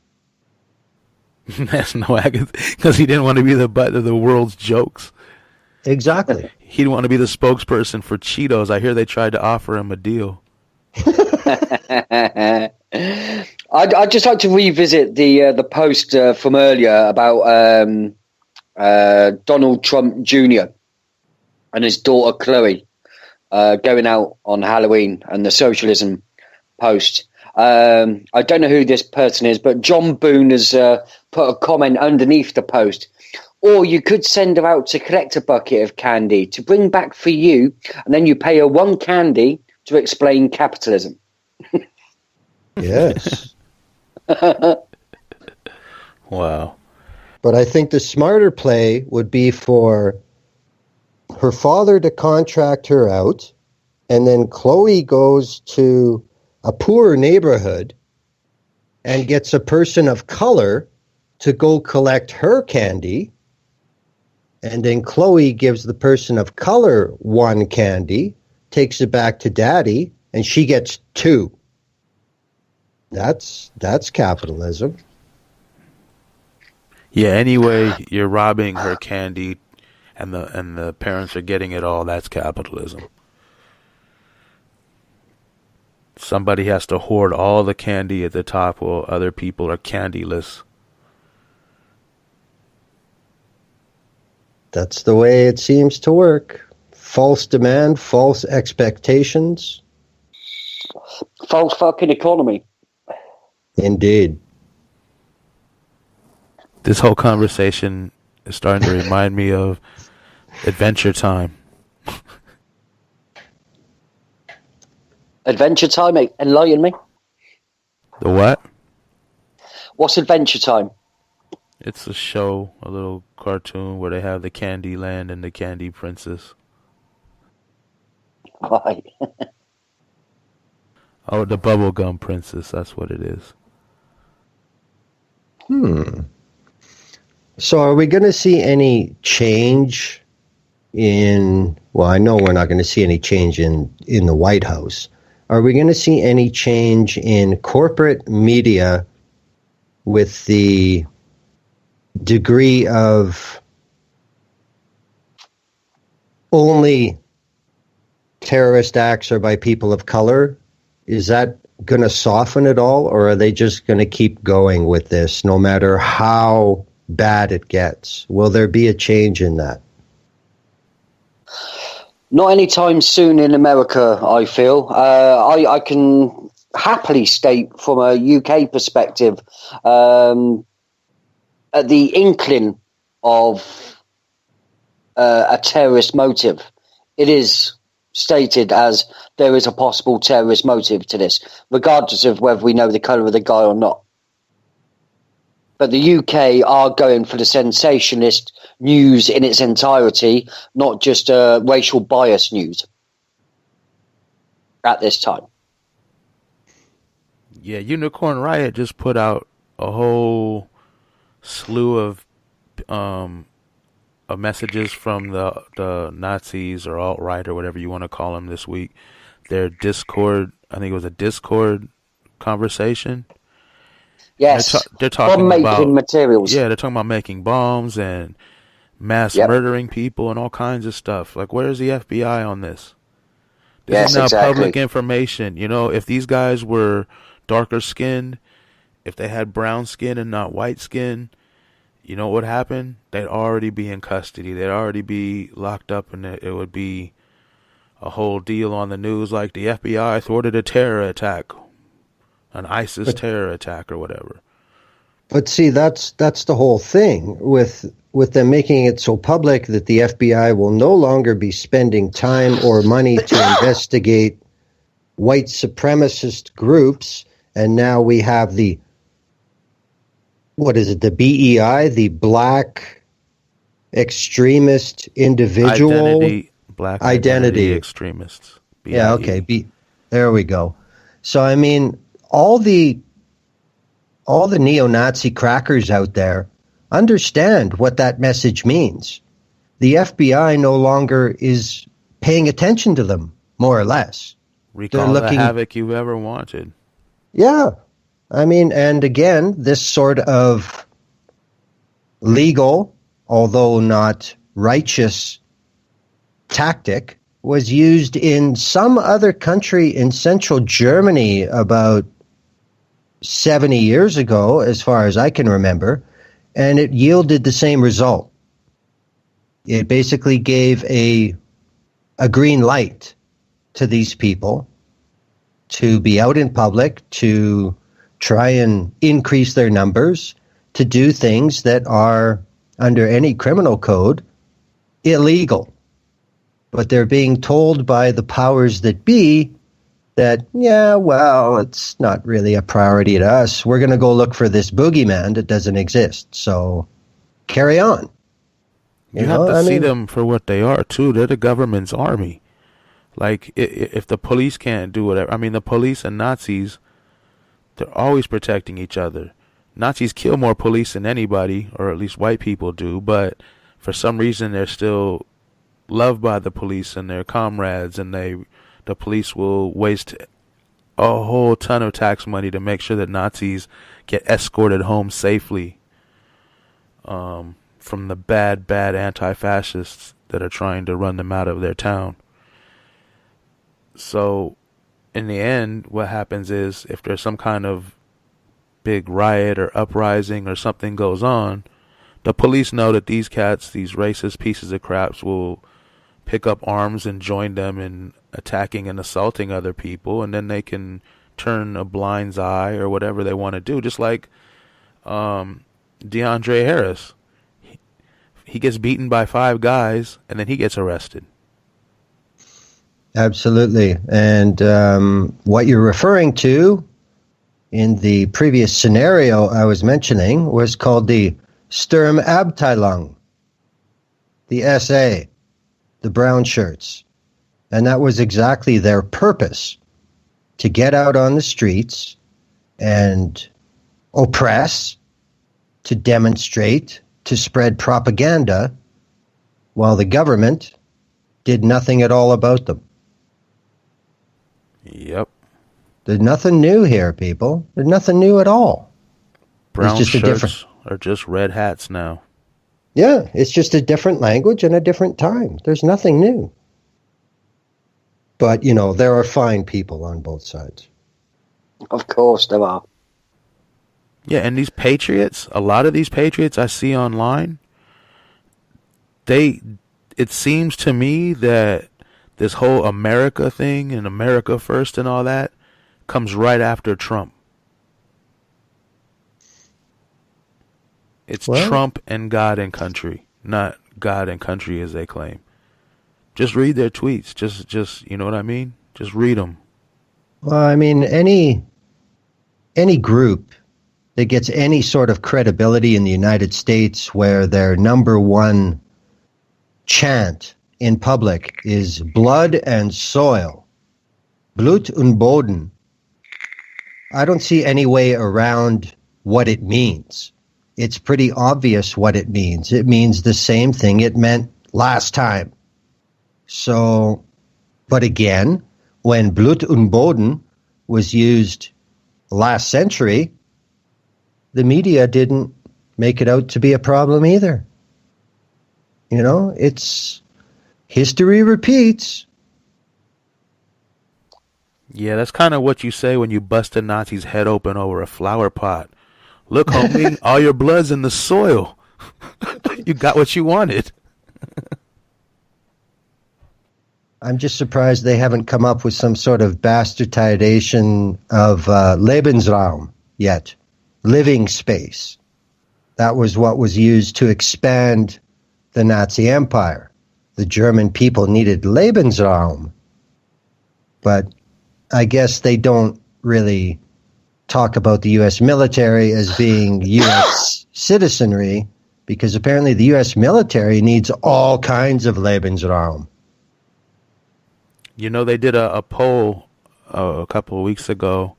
That's no accident, because he didn't want to be the butt of the world's jokes. Exactly. He didn't want to be the spokesperson for Cheetos. I hear they tried to offer him a deal. I'd just like to revisit the post from earlier about Donald Trump Jr. and his daughter Chloe going out on Halloween, and the socialism post. I don't know who this person is, but John Boone has put a comment underneath the post. Or you could send her out to collect a bucket of candy to bring back for you, and then you pay her one candy to explain capitalism. Yes. Wow. But I think the smarter play would be for her father to contract her out, and then Chloe goes to a poor neighborhood and gets a person of color to go collect her candy, and then Chloe gives the person of color one candy, takes it back to daddy, and she gets two. That's capitalism. Yeah, anyway, you're robbing her candy and the parents are getting it all. That's capitalism. Somebody has to hoard all the candy at the top while other people are candyless. That's the way it seems to work. False demand, false expectations. False fucking economy. Indeed. This whole conversation is starting to remind me of Adventure Time. Adventure Time, mate. Enlighten me. The what? What's Adventure Time? It's a show, a little cartoon where they have the Candy Land and the Candy Princess. Right. Oh, the Bubblegum Princess, that's what it is. So are we going to see any change well, I know we're not going to see any change in the White House. Are we going to see any change in corporate media with the degree of only terrorist acts are by people of color? Is that going to soften it all, or are they just going to keep going with this no matter how bad it gets? Will there be a change in that? Not anytime soon in America, I feel. I can happily state from a UK perspective, at the inkling of a terrorist motive, it is stated as there is a possible terrorist motive to this, regardless of whether we know the colour of the guy or not. But the UK are going for the sensationalist news in its entirety, not just racial bias news at this time. Yeah, Unicorn Riot just put out a whole slew of messages from the Nazis or alt-right or whatever you want to call them this week. Their Discord, I think it was a Discord conversation. Yes, they're talking bomb-making materials. Yeah, they're talking about making bombs and mass murdering people and all kinds of stuff. Like, where's the FBI on this? This is not public information. You know, if these guys were darker skinned, if they had brown skin and not white skin, you know what would happen? They'd already be in custody. They'd already be locked up, and it would be a whole deal on the news, like the FBI thwarted a terror attack, an ISIS terror attack or whatever. But see, that's the whole thing with them making it so public that the FBI will no longer be spending time or money to investigate white supremacist groups, and now we have the BEI, the Black Extremist Individual Black Identity Extremists. BIE. Yeah, okay. There we go. So, I mean, all the neo-Nazi crackers out there understand what that message means. The FBI no longer is paying attention to them, more or less. Recall the havoc you ever wanted. Yeah. I mean, and again, this sort of legal, although not righteous, tactic was used in some other country in central Germany about 70 years ago, as far as I can remember, and it yielded the same result. It basically gave a green light to these people to be out in public, to try and increase their numbers, to do things that are, under any criminal code, illegal. But they're being told by the powers that be that, yeah, well, it's not really a priority to us. We're going to go look for this boogeyman that doesn't exist. So carry on. You have to see them for what they are, too. They're the government's army. Like, if the police can't do whatever, I mean, the police and Nazis, they're always protecting each other. Nazis kill more police than anybody, or at least white people do, but for some reason they're still loved by the police and their comrades, and the police will waste a whole ton of tax money to make sure that Nazis get escorted home safely from the bad anti-fascists that are trying to run them out of their town. So in the end, what happens is, if there's some kind of big riot or uprising or something goes on, the police know that these cats, these racist pieces of craps, will pick up arms and join them in attacking and assaulting other people, and then they can turn a blind eye or whatever they want to do. Just like DeAndre Harris. He gets beaten by 5 guys, and then he gets arrested. Absolutely. And what you're referring to in the previous scenario I was mentioning was called the Sturmabteilung, the SA, the brown shirts. And that was exactly their purpose, to get out on the streets and oppress, to demonstrate, to spread propaganda, while the government did nothing at all about them. Yep. There's nothing new here, people. There's nothing new at all. Brown just a shirts different- are just red hats now. Yeah, it's just a different language and a different time. There's nothing new. But, there are fine people on both sides. Of course there are. Yeah, and these patriots, a lot of these patriots I see online, it seems to me that this whole America thing and America first and all that comes right after Trump. It's Trump and God and country, not God and country as they claim. Just read their tweets. Just you know what I mean? Just read them. Well, I mean, any group that gets any sort of credibility in the United States where their number one chant in public is blood and soil, Blut und Boden, I don't see any way around what it means. It's pretty obvious what it means. It means the same thing it meant last time. So, but again, when Blut und Boden was used last century, the media didn't make it out to be a problem either. It's history repeats. Yeah, that's kind of what you say when you bust a Nazi's head open over a flower pot. Look, homie, all your blood's in the soil. You got what you wanted. I'm just surprised they haven't come up with some sort of bastardization of Lebensraum yet. Living space. That was what was used to expand the Nazi Empire. The German people needed Lebensraum. But I guess they don't really talk about the U.S. military as being U.S. citizenry, because apparently the U.S. military needs all kinds of Lebensraum. They did a poll a couple of weeks ago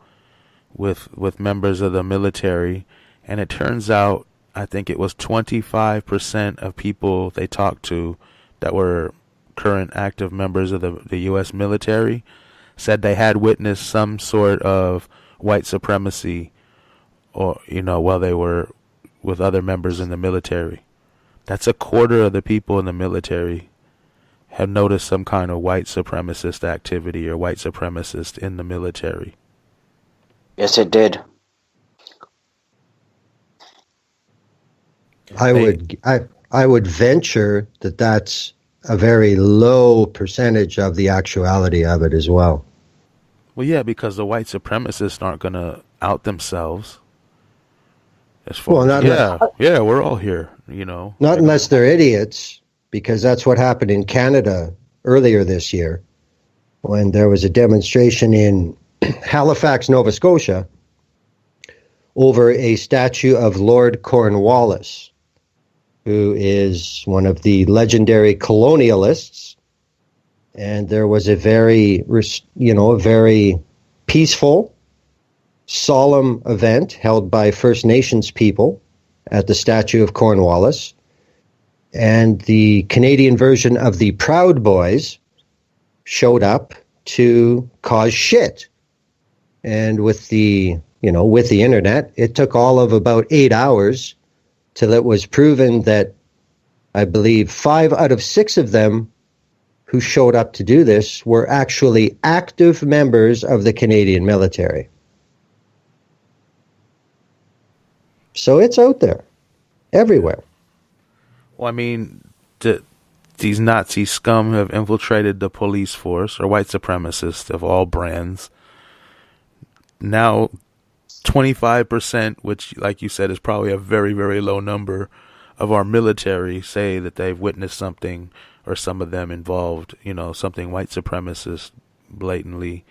with members of the military, and it turns out, I think it was 25% of people they talked to that were current active members of the U.S. military said they had witnessed some sort of white supremacy or, while they were with other members in the military. That's a quarter of the people in the military have noticed some kind of white supremacist activity or white supremacist in the military. Yes, it did. I would venture that that's a very low percentage of the actuality of it as well. Well, yeah, because the white supremacists aren't going to out themselves. Yeah, we're all here, Not unless they're idiots, because that's what happened in Canada earlier this year when there was a demonstration in Halifax, Nova Scotia, over a statue of Lord Cornwallis, who is one of the legendary colonialists. And there was a very peaceful, solemn event held by First Nations people at the statue of Cornwallis. And the Canadian version of the Proud Boys showed up to cause shit. And with the internet, it took all of about 8 hours till it was proven that I believe 5 out of 6 of them who showed up to do this were actually active members of the Canadian military. So it's out there, everywhere. Well, I mean, these Nazi scum have infiltrated the police force, or white supremacists of all brands. Now, 25%, which, like you said, is probably a very, very low number, of our military say that they've witnessed something, or some of them involved, something white supremacist blatantly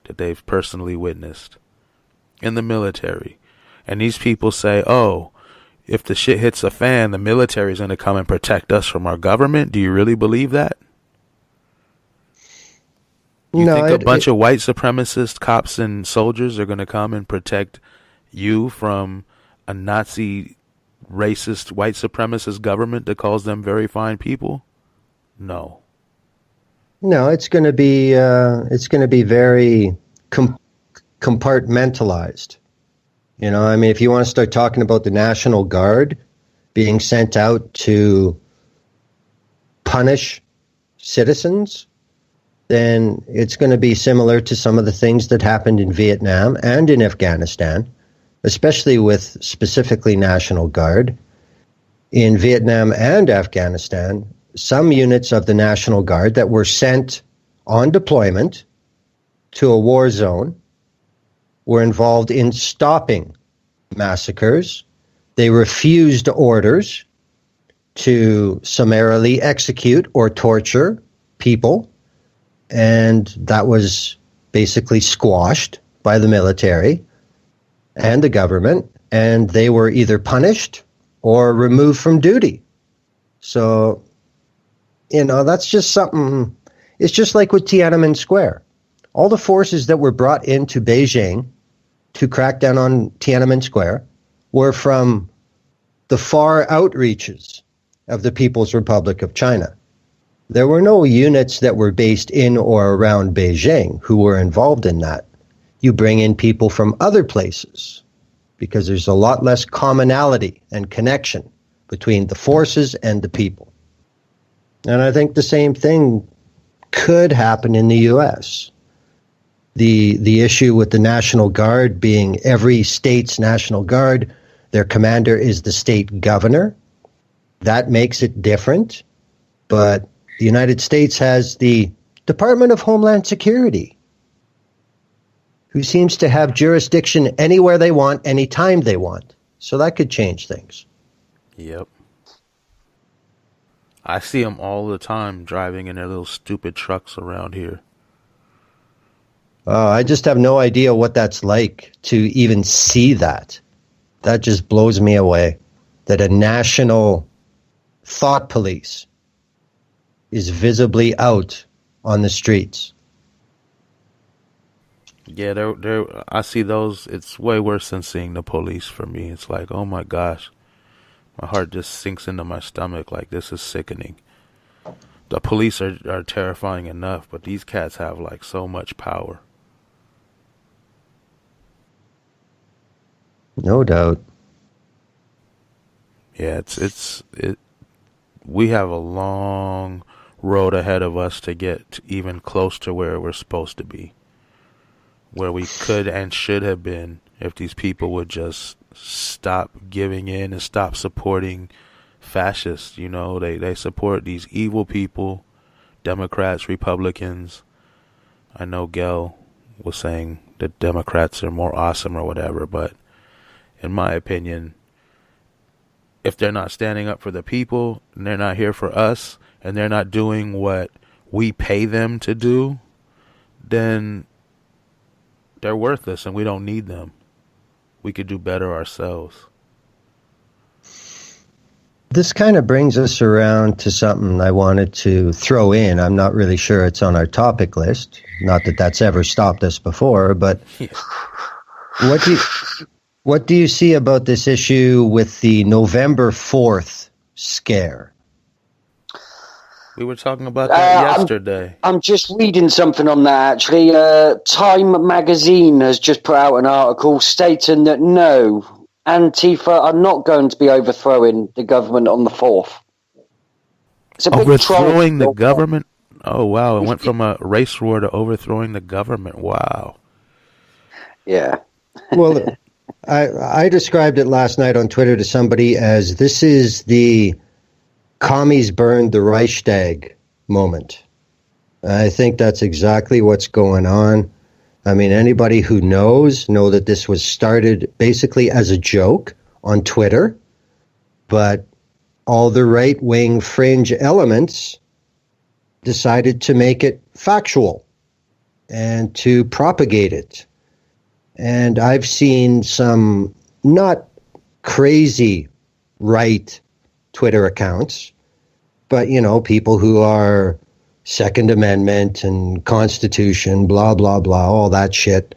that they've personally witnessed in the military. And these people say, oh, if the shit hits the fan, the military is going to come and protect us from our government. Do you really believe that? You think a bunch of white supremacist cops and soldiers are going to come and protect you from a Nazi, racist, white supremacist government that calls them very fine people? No. No, it's going to be very compartmentalized. You know, I mean, if you want to start talking about the National Guard being sent out to punish citizens, then it's going to be similar to some of the things that happened in Vietnam and in Afghanistan, especially with specifically National Guard. In Vietnam and Afghanistan, some units of the National Guard that were sent on deployment to a war zone were involved in stopping massacres. They refused orders to summarily execute or torture people, and that was basically squashed by the military and the government, and they were either punished or removed from duty. So, you know, that's just something. It's just like with Tiananmen Square. All the forces that were brought into Beijing to crack down on Tiananmen Square were from the far outreaches of the People's Republic of China. There were no units that were based in or around Beijing who were involved in that. You bring in people from other places because there's a lot less commonality and connection between the forces and the people. And I think the same thing could happen in the U.S. The issue with the National Guard being every state's National Guard, their commander is the state governor. That makes it different. But the United States has the Department of Homeland Security, who seems to have jurisdiction anywhere they want, anytime they want. So that could change things. Yep. I see them all the time driving in their little stupid trucks around here. I just have no idea what that's like to even see that. That just blows me away. That a national thought police is visibly out on the streets. Yeah, I see those. It's way worse than seeing the police for me. It's like, oh my gosh. My heart just sinks into my stomach. Like, this is sickening. The police are terrifying enough, but these cats have like so much power. No doubt. Yeah, we have a long road ahead of us to get even close to where we're supposed to be. Where we could and should have been if these people would just stop giving in and stop supporting fascists. You know, they support these evil people, Democrats, Republicans. I know Gail was saying that Democrats are more awesome or whatever, but in my opinion, if they're not standing up for the people and they're not here for us and they're not doing what we pay them to do, then they're worthless and we don't need them. We could do better ourselves. This kind of brings us around to something I wanted to throw in. I'm not really sure it's on our topic list. Not that that's ever stopped us before, but what do you see about this issue with the November 4th scare? We were talking about that yesterday. I'm just reading something on that, actually. Time magazine has just put out an article stating that no, Antifa are not going to be overthrowing the government on the 4th. It's a overthrowing the government? Oh, wow. It went from a race war to overthrowing the government. Wow. Yeah. Well, I described it last night on Twitter to somebody as this is the commies burned the Reichstag moment. I think that's exactly what's going on. I mean, anybody who know that this was started basically as a joke on Twitter, but all the right-wing fringe elements decided to make it factual and to propagate it. And I've seen some not crazy right Twitter accounts, but, you know, people who are Second Amendment and Constitution, blah, blah, blah, all that shit.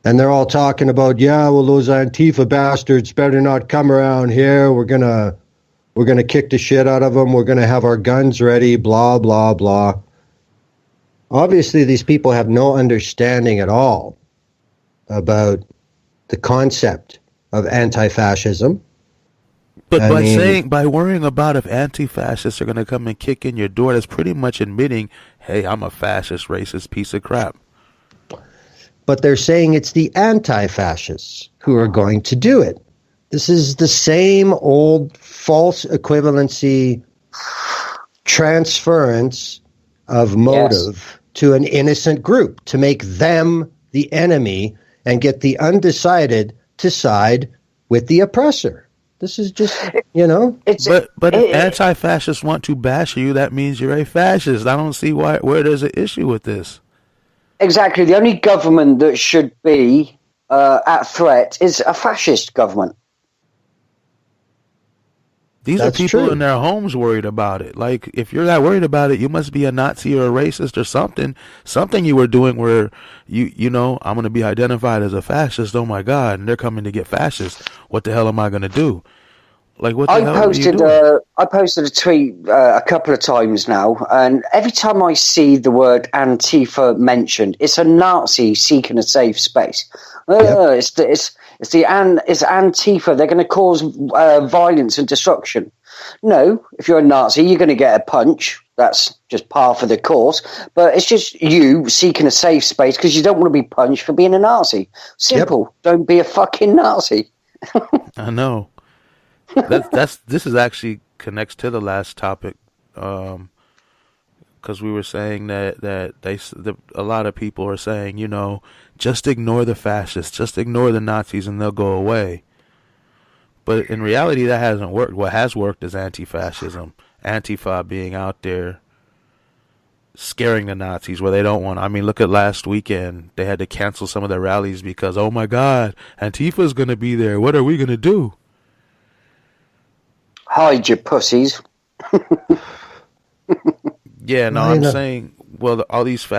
And they're all talking about, yeah, well, those Antifa bastards better not come around here. We're gonna kick the shit out of them. We're gonna have our guns ready, blah, blah, blah. Obviously, these people have no understanding at all about the concept of anti-fascism. But I mean, by worrying about if anti-fascists are going to come and kick in your door, that's pretty much admitting, hey, I'm a fascist, racist piece of crap. but they're saying it's the anti-fascists who are going to do it. This is the same old false equivalency transference of motive to an innocent group to make them the enemy and get the undecided to side with the oppressor. This is just, It's But if anti-fascists want to bash you, that means you're a fascist. I don't see where there's an issue with this. exactly the only government that should be at threat is a fascist government. These That's are people true. in their homes worried about it. Like, if you're not worried about it, you must be a Nazi or a racist or something. Something you were doing where I'm going to be identified as a fascist. Oh my God, and they're coming to get fascists. What the hell am I going to do? Like, what the hell are you doing? I posted a tweet a couple of times now, and every time I see the word Antifa mentioned, it's a Nazi seeking a safe space. It's Antifa. They're going to cause violence and destruction. No, if you're a Nazi, you're going to get a punch. That's just par for the course. But it's just you seeking a safe space because you don't want to be punched for being a Nazi. Simple. Don't be a fucking Nazi. I know. This is actually connects to the last topic, because we were saying that a lot of people are saying, just ignore the fascists, just ignore the Nazis, and they'll go away. But in reality, that hasn't worked. What has worked is anti-fascism, Antifa being out there scaring the Nazis where they don't want. I mean, look at last weekend. They had to cancel some of their rallies because, oh my God, Antifa's going to be there. What are we going to do? Hide your pussies. Yeah, no, I I'm know. saying, well, all these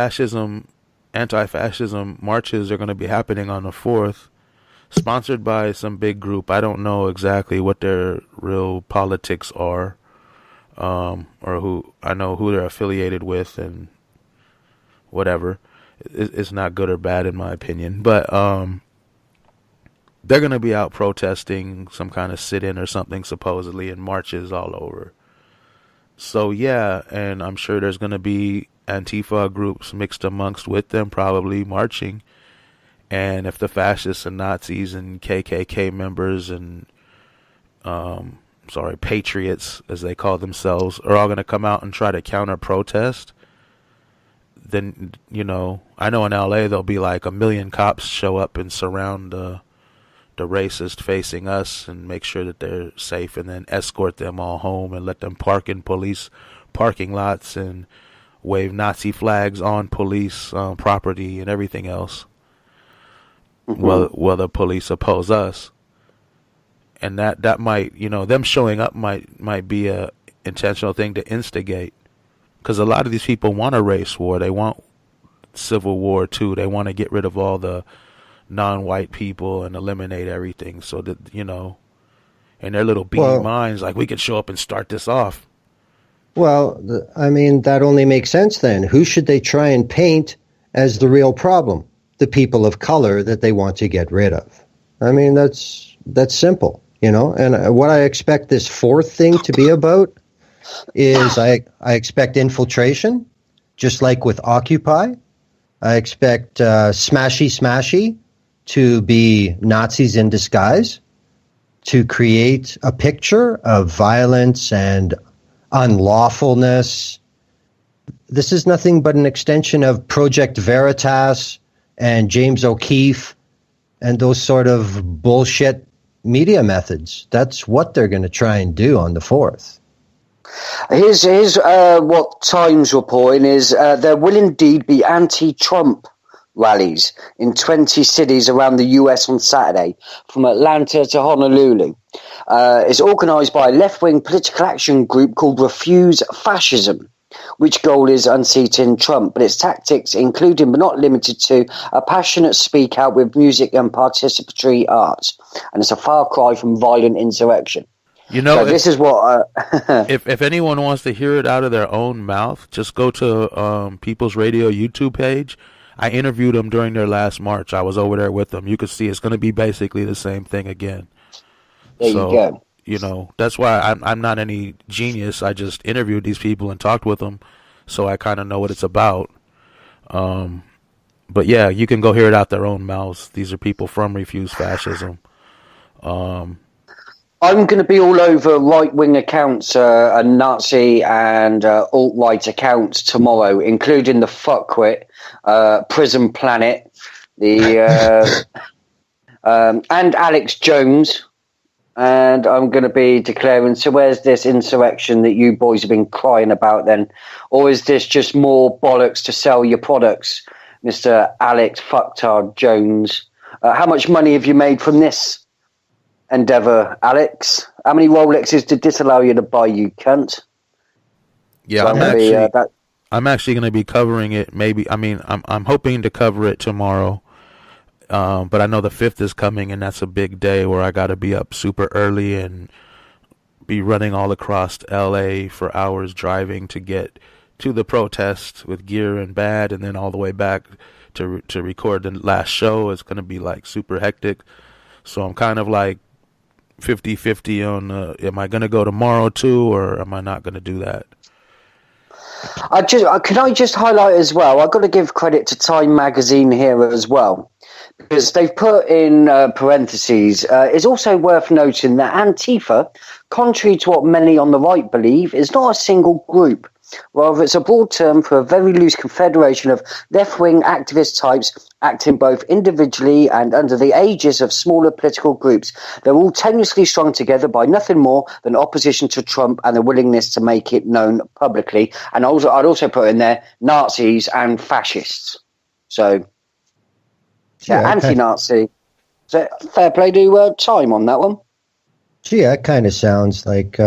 anti-fascism marches are going to be happening on the 4th, sponsored by some big group. I don't know exactly what their real politics are, or I know who they're affiliated with and whatever. It's not good or bad in my opinion, but they're going to be out protesting some kind of sit-in or something, supposedly, and marches all over. So, yeah, and I'm sure there's going to be Antifa groups mixed amongst with them, probably marching. And if the fascists and Nazis and KKK members and, patriots, as they call themselves, are all going to come out and try to counter-protest, then, I know in LA there'll be like 1 million cops show up and surround the racist facing us and make sure that they're safe, and then escort them all home and let them park in police parking lots and wave Nazi flags on police property and everything else. Well, the police oppose us, and that might, them showing up might be a intentional thing to instigate, because a lot of these people want a race war. They want civil war too. They want to get rid of all the non-white people and eliminate everything, so that in their little beady minds, like, we could show up and start this off. Well, I mean, that only makes sense then. Who should they try and paint as the real problem? The people of color that they want to get rid of. I mean, that's simple, And what I expect this 4th thing to be about is I expect infiltration, just like with Occupy. I expect smashy to be Nazis in disguise, to create a picture of violence and unlawfulness. This is nothing but an extension of Project Veritas and James O'Keefe and those sort of bullshit media methods. That's what they're going to try and do on the 4th. Here's what Times reporting is there will indeed be anti-Trump rallies in 20 cities around the US on Saturday, from Atlanta to Honolulu. It's organised by a left-wing political action group called Refuse Fascism, which goal is unseating Trump, but its tactics, including but not limited to a passionate speak out with music and participatory arts. And it's a far cry from violent insurrection. You know, So this is what. if anyone wants to hear it out of their own mouth, just go to People's Radio YouTube page. I interviewed them during their last march. I was over there with them. You can see it's going to be basically the same thing again. There So, you go. you know, that's why I'm not any genius. I just interviewed these people and talked with them, so I kind of know what it's about. But yeah, you can go hear it out their own mouths. These are people from Refuse Fascism. I'm going to be all over right-wing accounts and Nazi and alt-right accounts tomorrow, including the Fuckwit, Prison Planet, the and Alex Jones. And I'm going to be declaring, so where's this insurrection that you boys have been crying about then? Or is this just more bollocks to sell your products, Mr. Alex Fucktard Jones? How much money have you made from this endeavour, Alex? How many Rolexes did this allow you to buy, you cunt? Yeah, So I'm actually going to be covering it. Maybe I'm hoping to cover it tomorrow. But I know the 5th is coming, and that's a big day where I got to be up super early and be running all across LA for hours driving to get to the protest with gear and bad, and then all the way back to record the last show. It's going to be like super hectic. So I'm kind of like 50-50 on am I going to go tomorrow too, or am I not going to do that? Can I just highlight as well, I've got to give credit to Time Magazine here as well, because they've put in parentheses, it's also worth noting that Antifa, contrary to what many on the right believe, is not a single group. Rather, it's a broad term for a very loose confederation of left-wing activist types acting both individually and under the aegis of smaller political groups. They're all tenuously strung together by nothing more than opposition to Trump and a willingness to make it known publicly. And also, I'd also put in there Nazis and fascists. So, yeah, anti-Nazi. So, fair play to Time on that one. Gee, that kind of sounds like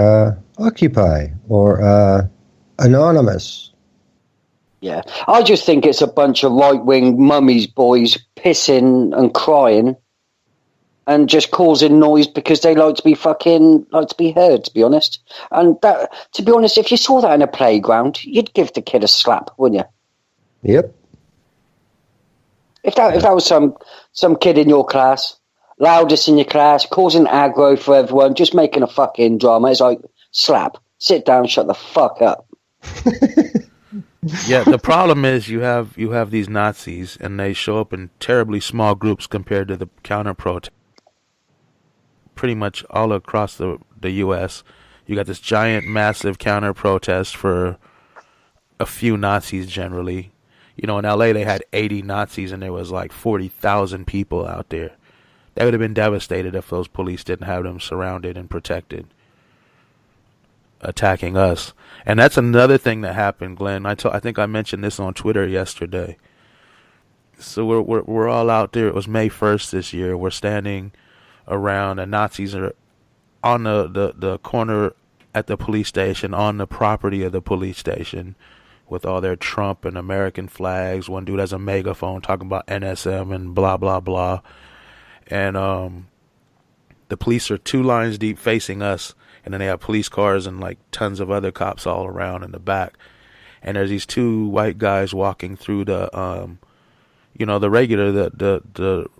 Occupy or Anonymous. Yeah, I just think it's a bunch of right-wing mummies boys pissing and crying and just causing noise because they like to be heard, to be honest. And that, to be honest, if you saw that in a playground, you'd give the kid a slap, wouldn't you? Yep. If that was some kid in your class, loudest in your class, causing aggro for everyone, just making a fucking drama, it's like, slap, sit down, shut the fuck up. Yeah, the problem is you have these Nazis, and they show up in terribly small groups compared to the counter-protest. Pretty much all across the U.S., you got this giant, massive counter-protest for a few Nazis generally. You know, in L.A. they had 80 Nazis, and there was like 40,000 people out there. They would have been devastated if those police didn't have them surrounded and protected, attacking us. And that's another thing that happened, Glenn. I think I mentioned this on Twitter yesterday. So we're all out there. It was May 1st this year. We're standing around, and Nazis are on the corner at the police station, on the property of the police station, with all their Trump and American flags. One dude has a megaphone talking about NSM and blah blah blah. And the police are 2 lines deep facing us. And then they have police cars and like tons of other cops all around in the back. And there's these 2 white guys walking through the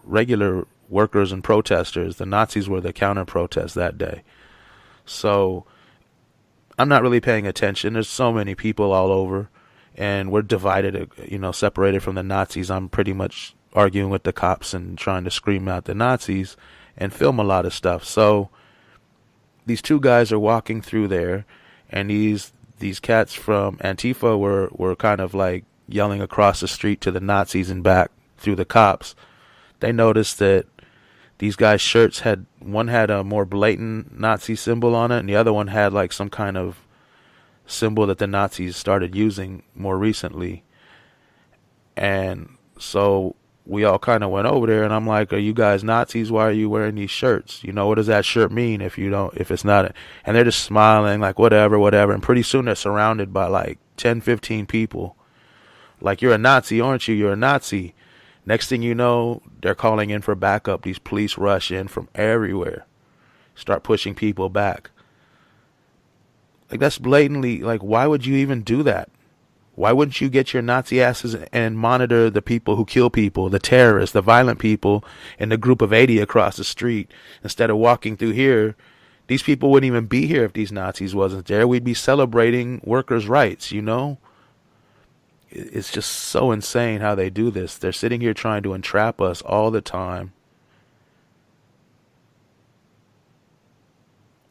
regular workers and protesters. The Nazis were the counter protest that day. So I'm not really paying attention. There's so many people all over, and we're divided, separated from the Nazis. I'm pretty much arguing with the cops and trying to scream out the Nazis and film a lot of stuff. So these 2 guys are walking through there, and these cats from Antifa were kind of like yelling across the street to the Nazis and back through the cops. They noticed that these guys' shirts one had a more blatant Nazi symbol on it, and the other one had like some kind of symbol that the Nazis started using more recently. And so we all kind of went over there, and I'm like, are you guys Nazis? Why are you wearing these shirts? What does that shirt mean if it's not? And they're just smiling like, whatever. And pretty soon they're surrounded by like 10, 15 people. Like, you're a Nazi, aren't you? You're a Nazi. Next thing you know, they're calling in for backup. These police rush in from everywhere, start pushing people back. Like, that's blatantly, like, why would you even do that? Why wouldn't you get your Nazi asses and monitor the people who kill people, the terrorists, the violent people, in the group of 80 across the street, instead of walking through here? These people wouldn't even be here if these Nazis wasn't there. We'd be celebrating workers' rights, you know? It's just so insane how they do this. They're sitting here trying to entrap us all the time.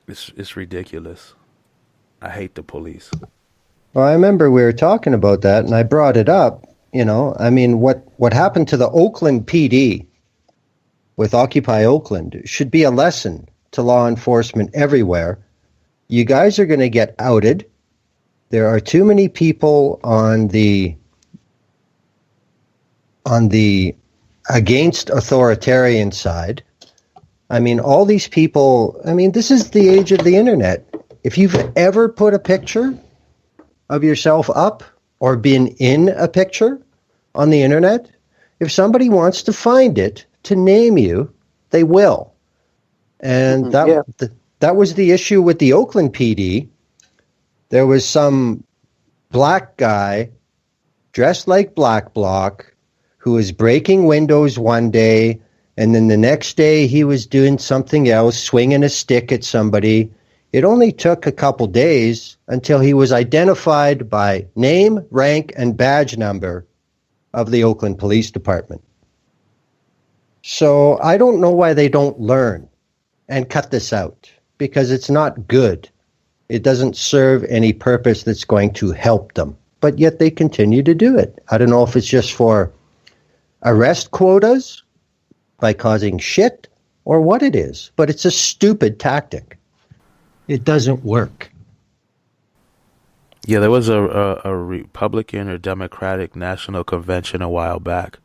It's ridiculous. I hate the police. Well, I remember we were talking about that, and I brought it up. You know, I mean, what happened to the Oakland PD with Occupy Oakland should be a lesson to law enforcement everywhere. You guys are going to get outed. There are too many people on the against authoritarian side. I mean, all these people, I mean, this is the age of the internet. If you've ever put a picture of yourself up or been in a picture on the internet, if somebody wants to find it to name you, they will. And that was the issue with the Oakland PD. There was some black guy dressed like Black Bloc who was breaking windows one day, and then the next day he was doing something else, swinging a stick at somebody. It only took a couple days until he was identified by name, rank, and badge number of the Oakland Police Department. So I don't know why they don't learn and cut this out, because it's not good. It doesn't serve any purpose that's going to help them, but yet they continue to do it. I don't know if it's just for arrest quotas by causing shit or what it is, but it's a stupid tactic. It doesn't work. Yeah, there was a Republican or Democratic National Convention a while back.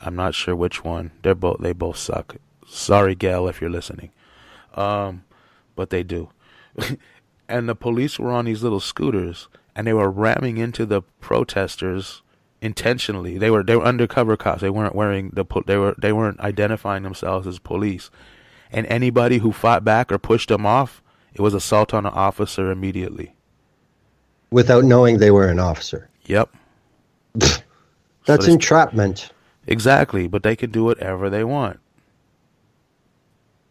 I'm not sure which one. They both suck. Sorry, Gail, if you're listening. But they do. And the police were on these little scooters, and they were ramming into the protesters intentionally. They were undercover cops. They weren't wearing they weren't identifying themselves as police. And anybody who fought back or pushed them off, it was assault on an officer immediately. Without knowing they were an officer. Yep. That's entrapment. Exactly, but they can do whatever they want.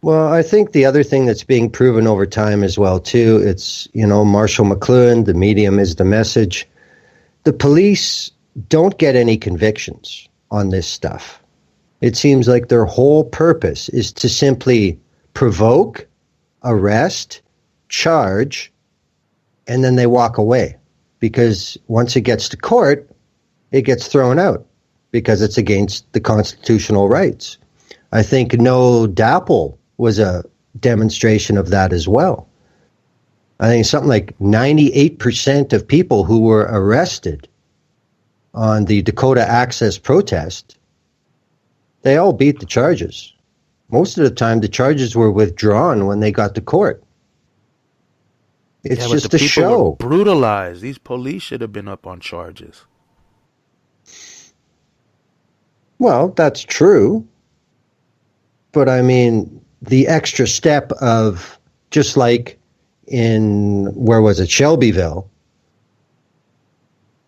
Well, I think the other thing that's being proven over time as well, too, it's, you know, Marshall McLuhan, the medium is the message. The police don't get any convictions on this stuff. It seems like their whole purpose is to simply provoke, arrest, charge, and then they walk away. Because once it gets to court, it gets thrown out because it's against the constitutional rights. I think No DAPL was a demonstration of that as well. I think something like 98% of people who were arrested on the Dakota Access protest, they all beat the charges. Most of the time, the charges were withdrawn when they got to court. It's just a show. Brutalized. These police should have been up on charges. Well, that's true. But I mean, the extra step of, just like in, where was it, Shelbyville,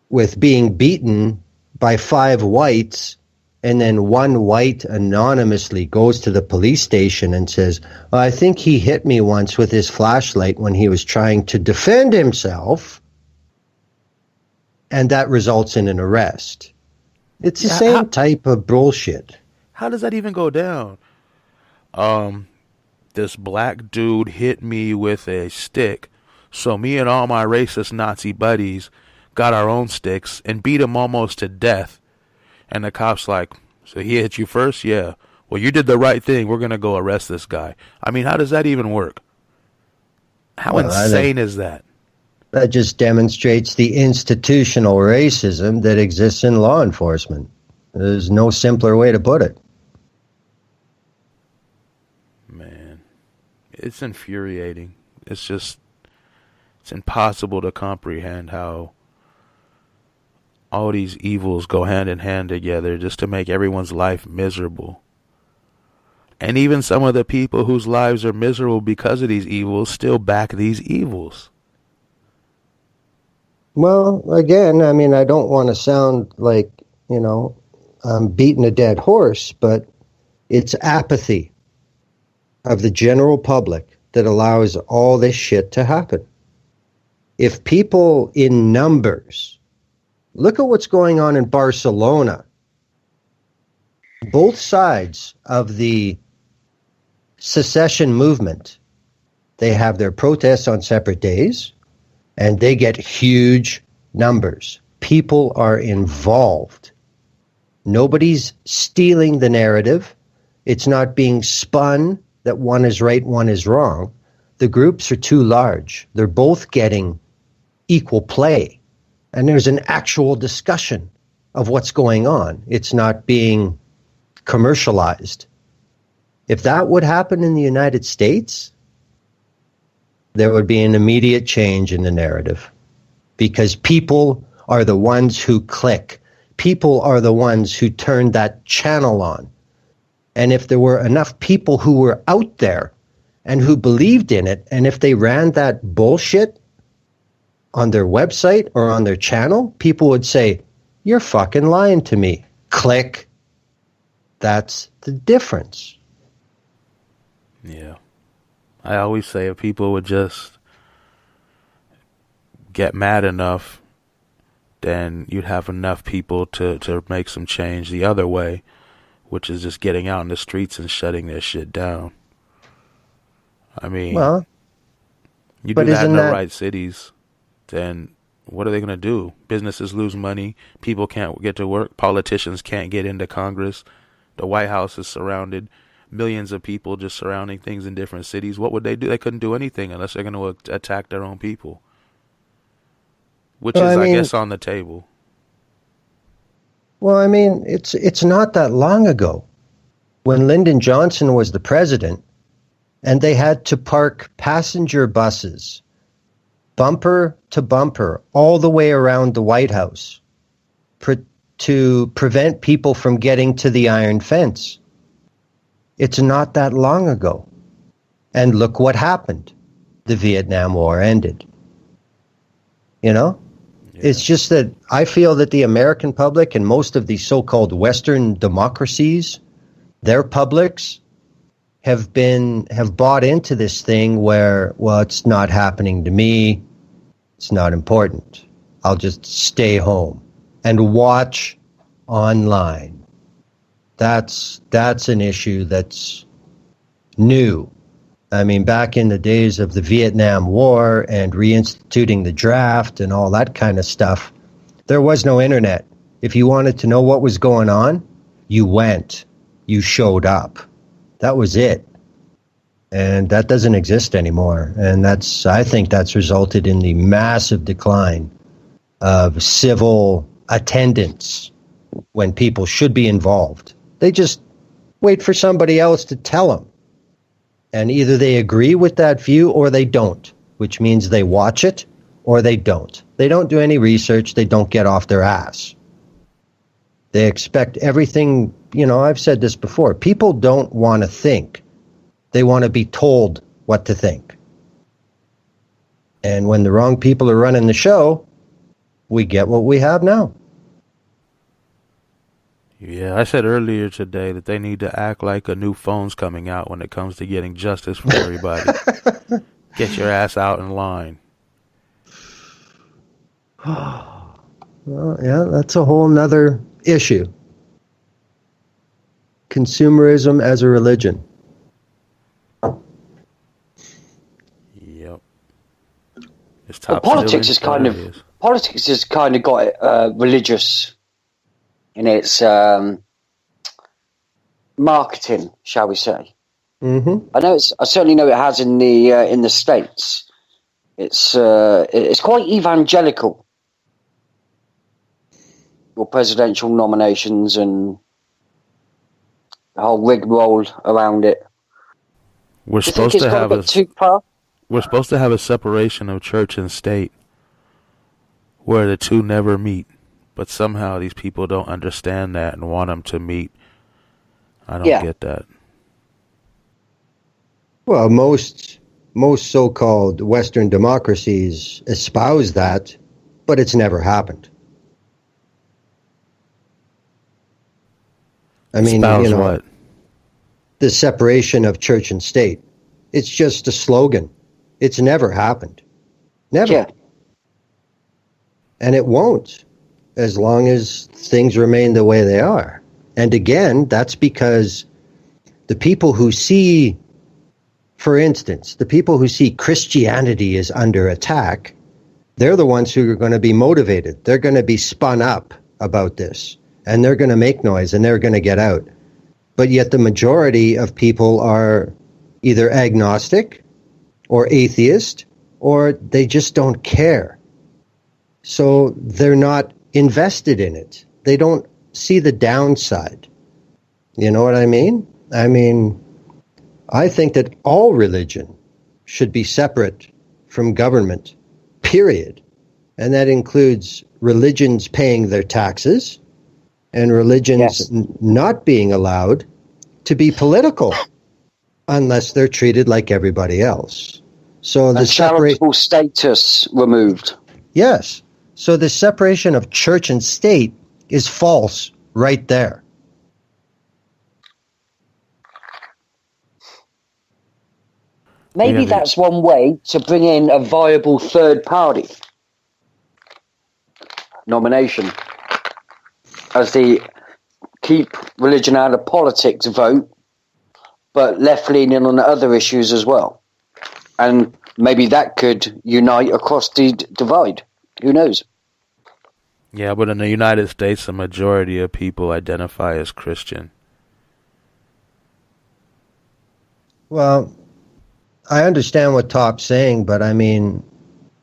with being beaten by 5 whites, and then one white anonymously goes to the police station and says, well, I think he hit me once with his flashlight when he was trying to defend himself, and that results in an arrest. It's the same type of bullshit. How does that even go down? This black dude hit me with a stick, so me and all my racist Nazi buddies got our own sticks and beat him almost to death. And the cop's like, so he hit you first? Yeah. Well, you did the right thing. We're going to go arrest this guy. I mean, how does that even work? How insane is that? That just demonstrates the institutional racism that exists in law enforcement. There's no simpler way to put it. Man, it's infuriating. It's impossible to comprehend how all these evils go hand in hand together just to make everyone's life miserable. And even some of the people whose lives are miserable because of these evils still back these evils. Well, again, I mean, I don't want to sound like, I'm beating a dead horse, but it's apathy of the general public that allows all this shit to happen. If people in numbers, look at what's going on in Barcelona. Both sides of the secession movement, they have their protests on separate days, and they get huge numbers. People are involved. Nobody's stealing the narrative. It's not being spun that one is right, one is wrong. The groups are too large. They're both getting equal play. And there's an actual discussion of what's going on. It's not being commercialized. If that would happen in the United States, there would be an immediate change in the narrative, because people are the ones who click. People are the ones who turn that channel on. And if there were enough people who were out there and who believed in it, and if they ran that bullshit on their website or on their channel, people would say, "You're fucking lying to me." Click. That's the difference. Yeah. I always say if people would just get mad enough, then you'd have enough people to make some change the other way, which is just getting out in the streets and shutting their shit down. I mean, Well, you but do that in isn't the that right cities, then what are they going to do? Businesses lose money. People can't get to work. Politicians can't get into Congress. The White House is surrounded. Millions of people just surrounding things in different cities. What would they do? They couldn't do anything unless they're going to attack their own people, which Well, is, I I mean- guess, on the table. Well, I mean, it's not that long ago when Lyndon Johnson was the president, and they had to park passenger buses bumper to bumper all the way around the White House to prevent people from getting to the iron fence. It's not that long ago. And look what happened. The Vietnam War ended. It's just that I feel that the American public and most of the so-called Western democracies, their publics have bought into this thing where, well, it's not happening to me. It's not important. I'll just stay home and watch online. That's an issue that's new. I mean, back in the days of the Vietnam War and reinstituting the draft and all that kind of stuff, there was no internet. If you wanted to know what was going on, you went. You showed up. That was it. And that doesn't exist anymore. And I think that's resulted in the massive decline of civil attendance when people should be involved. They just wait for somebody else to tell them. And either they agree with that view or they don't, which means they watch it or they don't. They don't do any research. They don't get off their ass. They expect everything. I've said this before. People don't want to think. They want to be told what to think. And when the wrong people are running the show, we get what we have now. Yeah, I said earlier today that they need to act like a new phone's coming out when it comes to getting justice for everybody. Get your ass out in line. Well, yeah, that's a whole nother issue. Consumerism as a religion. Yep. It's Well, top politics has stealing, kind whatever of it is. politics has kind of got religious in its marketing, shall we say? Mm-hmm. I certainly know it has in the States. It's quite evangelical. Your presidential nominations and the whole rigmarole around it. We're Do you think supposed it's to got a have bit too far? we're supposed to have a separation of church and state where the two never meet, but somehow these people don't understand that and want them to meet. I don't Yeah. get that. Well, most so-called Western democracies espouse that, but it's never happened. I mean, Espouse what? the separation of church and state. It's just a slogan. It's never happened. Never. Yeah. And it won't, as long as things remain the way they are. And again, that's because the people who see, for instance, the people who see Christianity is under attack, they're the ones who are going to be motivated. They're going to be spun up about this, and they're going to make noise, and they're going to get out. But yet the majority of people are either agnostic or atheist, or they just don't care. So they're not invested in it. They don't see the downside. You know what I mean? I mean, I think that all religion should be separate from government, period. And that includes religions paying their taxes and religions not being allowed to be political unless they're treated like everybody else. So the charitable status removed. Yes. So the separation of church and state is false right there. Maybe that's one way to bring in a viable third party nomination as the keep religion out of politics vote, but left leaning on other issues as well. And maybe that could unite across the divide. Who knows? Yeah, but in the United States, the majority of people identify as Christian. Well, I understand what Top's saying, but I mean,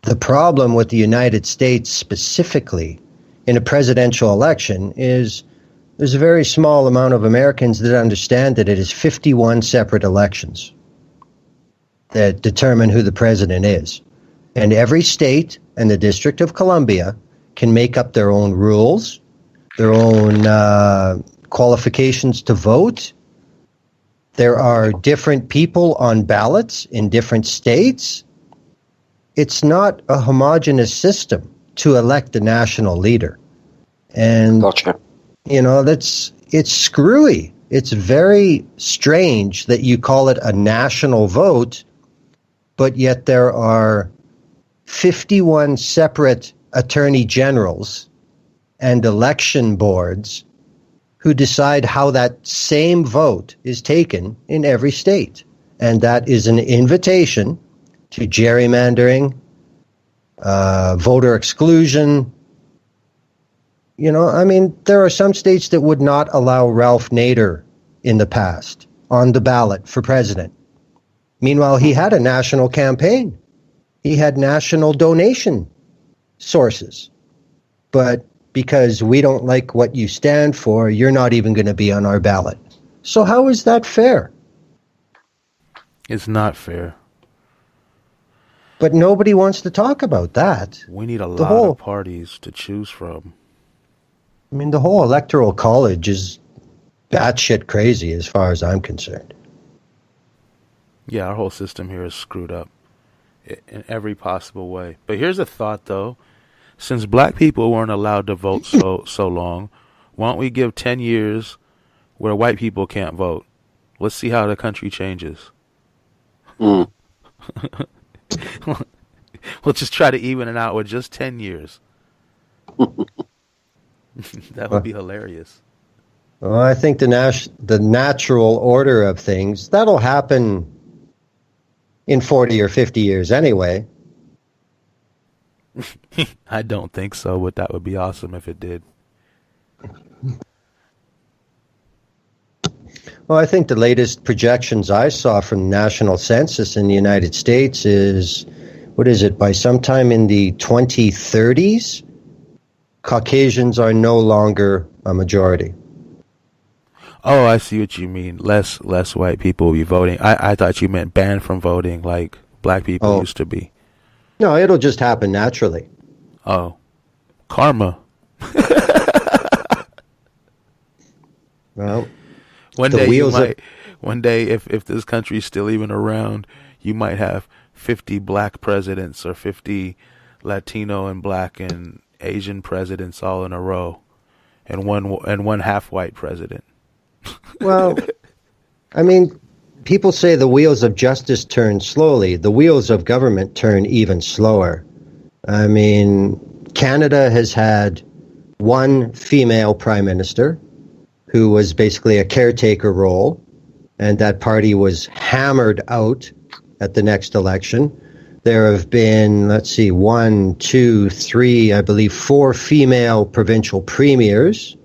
the problem with the United States specifically in a presidential election is there's a very small amount of Americans that understand that it is 51 separate elections that determine who the president is. And every state and the District of Columbia can make up their own rules, their own qualifications to vote. There are different people on ballots in different states. It's not a homogeneous system to elect a national leader. And, gotcha. You know, it's screwy. It's very strange that you call it a national vote, but yet there are 51 separate attorney generals and election boards who decide how that same vote is taken in every state. And that is an invitation to gerrymandering, voter exclusion. You know, I mean, there are some states that would not allow Ralph Nader in the past on the ballot for president. Meanwhile, he had a national campaign. He had national donation sources. But because we don't like what you stand for, you're not even going to be on our ballot. So how is that fair? It's not fair. But nobody wants to talk about that. We need a lot of parties to choose from. I mean, the whole electoral college is batshit crazy as far as I'm concerned. Yeah, our whole system here is screwed up in every possible way. But here's a thought, though. Since black people weren't allowed to vote so long, why don't we give 10 years where white people can't vote? Let's see how the country changes. Mm. We'll just try to even it out with just 10 years. That would be hilarious. Well, I think the natural order of things, that'll happen in 40 or 50 years anyway. I don't think so, but that would be awesome if it did. Well, I think the latest projections I saw from the National Census in the United States is, what is it, by sometime in the 2030s, Caucasians are no longer a majority. Oh, I see what you mean. Less white people will be voting. I thought you meant banned from voting like black people used to be. No, it'll just happen naturally. Oh. Karma. Well, one day, if this country's still even around, you might have 50 black presidents or 50 Latino and black and Asian presidents all in a row, and one half white president. Well, I mean, people say the wheels of justice turn slowly. The wheels of government turn even slower. I mean, Canada has had one female prime minister who was basically a caretaker role, and that party was hammered out at the next election. There have been, let's see, 1, 2, 3, I believe 4 female provincial premiers.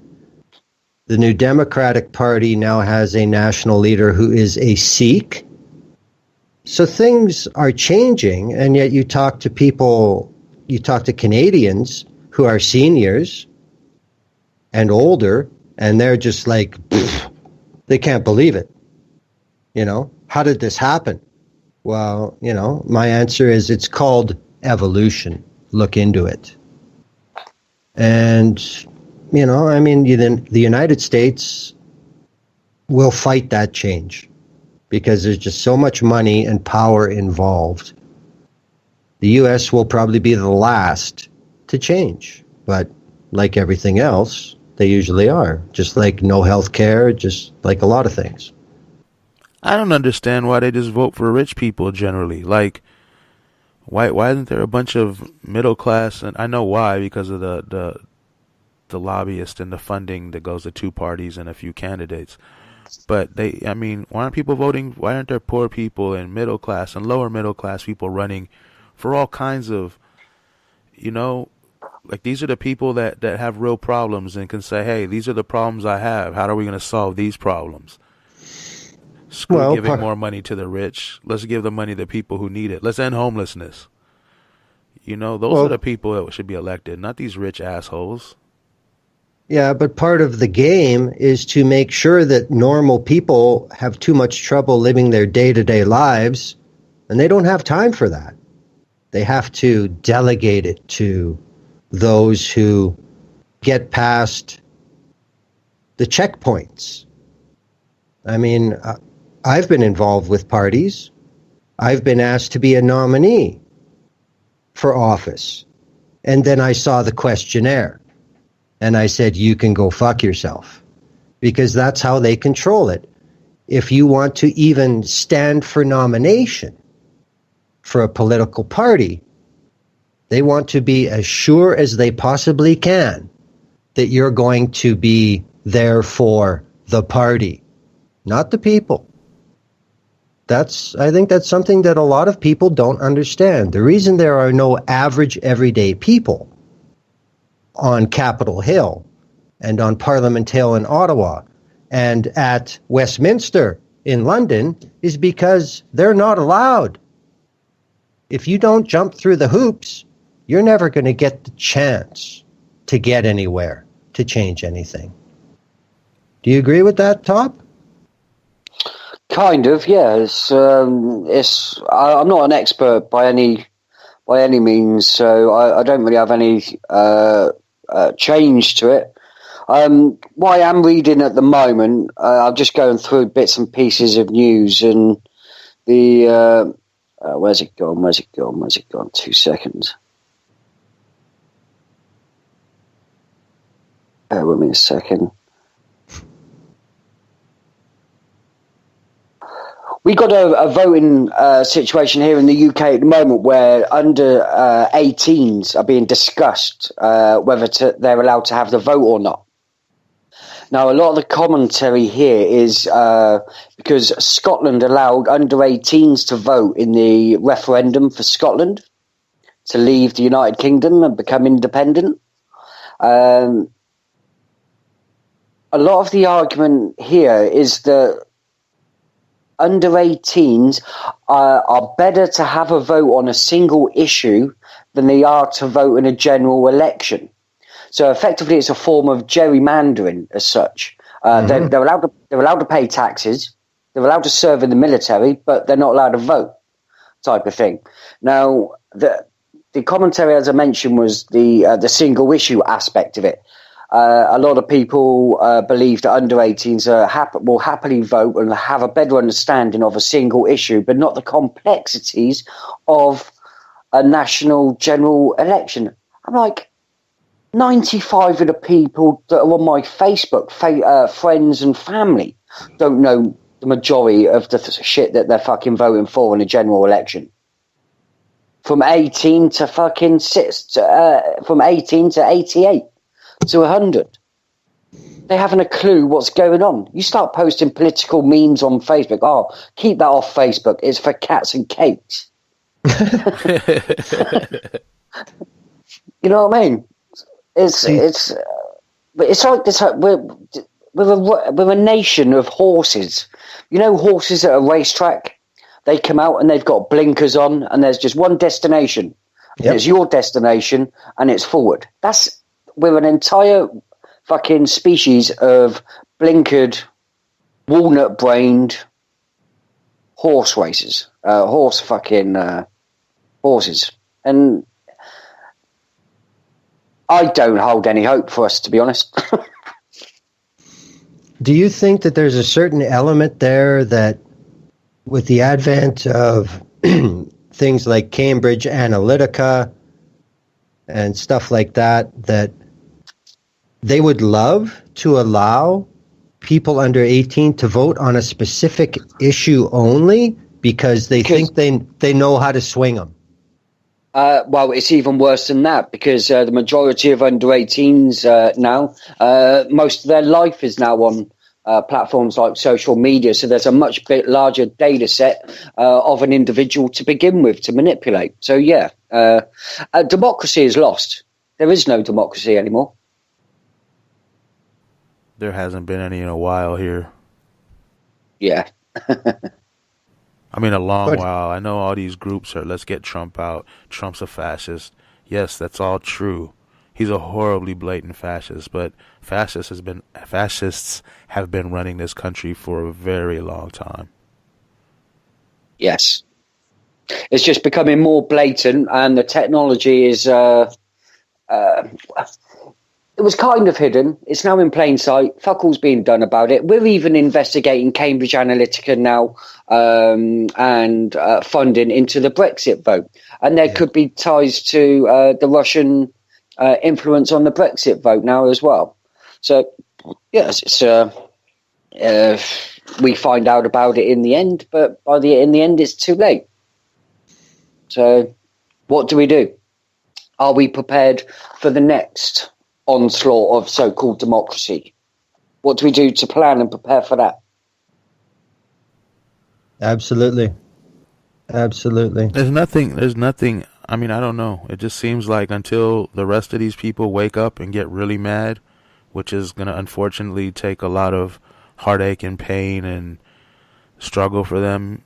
The New Democratic Party now has a national leader who is a Sikh. So things are changing, and yet you talk to people, you talk to Canadians who are seniors and older, and they're just like, they can't believe it. You know, how did this happen? Well, you know, my answer is it's called evolution. Look into it. And, you know, I mean, the United States will fight that change because there's just so much money and power involved. The U.S. will probably be the last to change. But like everything else, they usually are. Just like no health care, just like a lot of things. I don't understand why they just vote for rich people generally. Like, why isn't there a bunch of middle class? And I know why, because of the lobbyists and the funding that goes to two parties and a few candidates. But I mean, why aren't people voting? Why aren't there poor people and middle class and lower middle class people running for all kinds of, you know, like these are the people that have real problems and can say, hey, these are the problems I have. How are we going to solve these problems? Screw giving more money to the rich. Let's give the money to people who need it. Let's end homelessness. You know, those are the people that should be elected, not these rich assholes. Yeah, but part of the game is to make sure that normal people have too much trouble living their day-to-day lives, and they don't have time for that. They have to delegate it to those who get past the checkpoints. I mean, I've been involved with parties. I've been asked to be a nominee for office. And then I saw the questionnaire. And I said, you can go fuck yourself. Because that's how they control it. If you want to even stand for nomination for a political party, they want to be as sure as they possibly can that you're going to be there for the party, not the people. I think that's something that a lot of people don't understand. The reason there are no average everyday people on Capitol Hill and on Parliament Hill in Ottawa and at Westminster in London is because they're not allowed. If you don't jump through the hoops, you're never going to get the chance to get anywhere, to change anything. Do you agree with that, Top? Kind of, yeah. I'm not an expert by any means, so I don't really have any change to it. What I am reading at the moment, I'm just going through bits and pieces of news, and the where's it gone? 2 seconds. Bear with me a second. We got a voting situation here in the UK at the moment where under 18s are being discussed whether they're allowed to have the vote or not. Now, a lot of the commentary here is because Scotland allowed under 18s to vote in the referendum for Scotland to leave the United Kingdom and become independent. A lot of the argument here is that under 18s are better to have a vote on a single issue than they are to vote in a general election. So effectively, it's a form of gerrymandering as such. They're allowed to pay taxes, they're allowed to serve in the military, but they're not allowed to vote, type of thing. Now, the commentary, as I mentioned, was the single issue aspect of it. A lot of people believe that under 18s will happily vote and have a better understanding of a single issue, but not the complexities of a national general election. I'm like, 95 of the people that are on my Facebook, friends and family, don't know the majority of the shit that they're fucking voting for in a general election. From 18 to fucking from 18 to 88 to 100. They haven't a clue what's going on. You start posting political memes on Facebook. Oh, keep that off Facebook. It's for cats and cakes. You know what I mean? It's like this. We're a nation of horses. You know, horses at a racetrack. They come out and they've got blinkers on, and there's just one destination. Yep. It's your destination, and it's forward. We're an entire fucking species of blinkered, walnut-brained horse races, horses, and I don't hold any hope for us, to be honest. Do you think that there's a certain element there that, with the advent of things like Cambridge Analytica and stuff like that, that they would love to allow people under 18 to vote on a specific issue only because they think they know how to swing them? Well, it's even worse than that, because the majority of under 18s now, most of their life is now on platforms like social media. So there's a much bit larger data set of an individual to begin with to manipulate. So, yeah, democracy is lost. There is no democracy anymore. There hasn't been any in a while here. Yeah. I mean, a long while. I know all these groups are, let's get Trump out. Trump's a fascist. Yes, that's all true. He's a horribly blatant fascist, but fascists have been running this country for a very long time. Yes. It's just becoming more blatant, and the technology is... it was kind of hidden. It's now in plain sight. Fuck all's being done about it. We're even investigating Cambridge Analytica now and funding into the Brexit vote. And there could be ties to the Russian influence on the Brexit vote now as well. So, yes, we find out about it in the end, but in the end, it's too late. So, what do we do? Are we prepared for the next onslaught of so-called democracy? What do we do to plan and prepare for that? Absolutely. There's nothing. I mean, I don't know. It just seems like until the rest of these people wake up and get really mad, which is going to unfortunately take a lot of heartache and pain and struggle for them,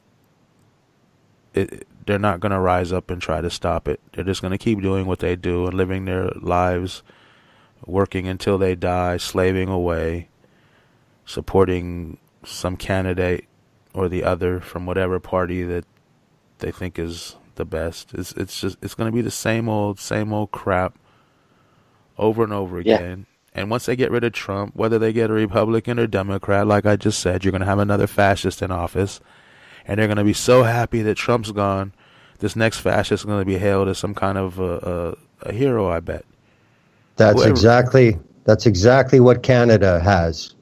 they're not going to rise up and try to stop it. They're just going to keep doing what they do and living their lives, working until they die, slaving away, supporting some candidate or the other from whatever party that they think is the best. It's going to be the same old crap over and over again. Yeah. And once they get rid of Trump, whether they get a Republican or Democrat, like I just said, you're going to have another fascist in office, and they're going to be so happy that Trump's gone. This next fascist is going to be hailed as some kind of a hero, I bet. That's exactly what Canada has.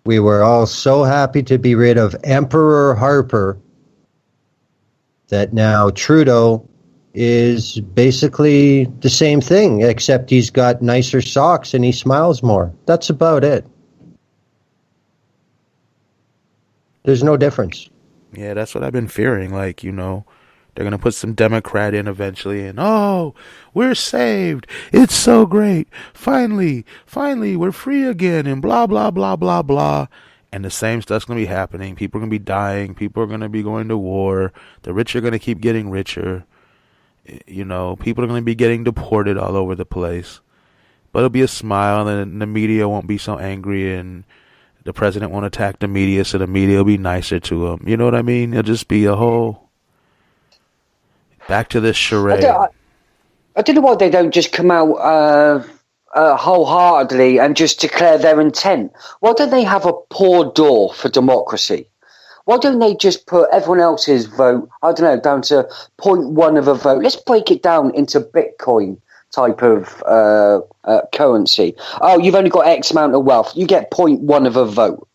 We were all so happy to be rid of Emperor Harper that now Trudeau is basically the same thing, except he's got nicer socks and he smiles more. That's about it. There's no difference. Yeah, that's what I've been fearing. Like, you know, they're going to put some Democrat in eventually, and oh, we're saved. It's so great. Finally, we're free again, and blah, blah, blah, blah, blah. And the same stuff's going to be happening. People are going to be dying. People are going to be going to war. The rich are going to keep getting richer. You know, people are going to be getting deported all over the place. But it'll be a smile, and the media won't be so angry, and the president won't attack the media, so the media will be nicer to him. You know what I mean? It'll just be a whole... back to this charade. I don't know why they don't just come out wholeheartedly and just declare their intent. Why don't they have a pour d'or for democracy? Why don't they just put everyone else's vote, I don't know, down to 0.1 of a vote? Let's break it down into Bitcoin type of currency. Oh, you've only got X amount of wealth. You get 0.1 of a vote.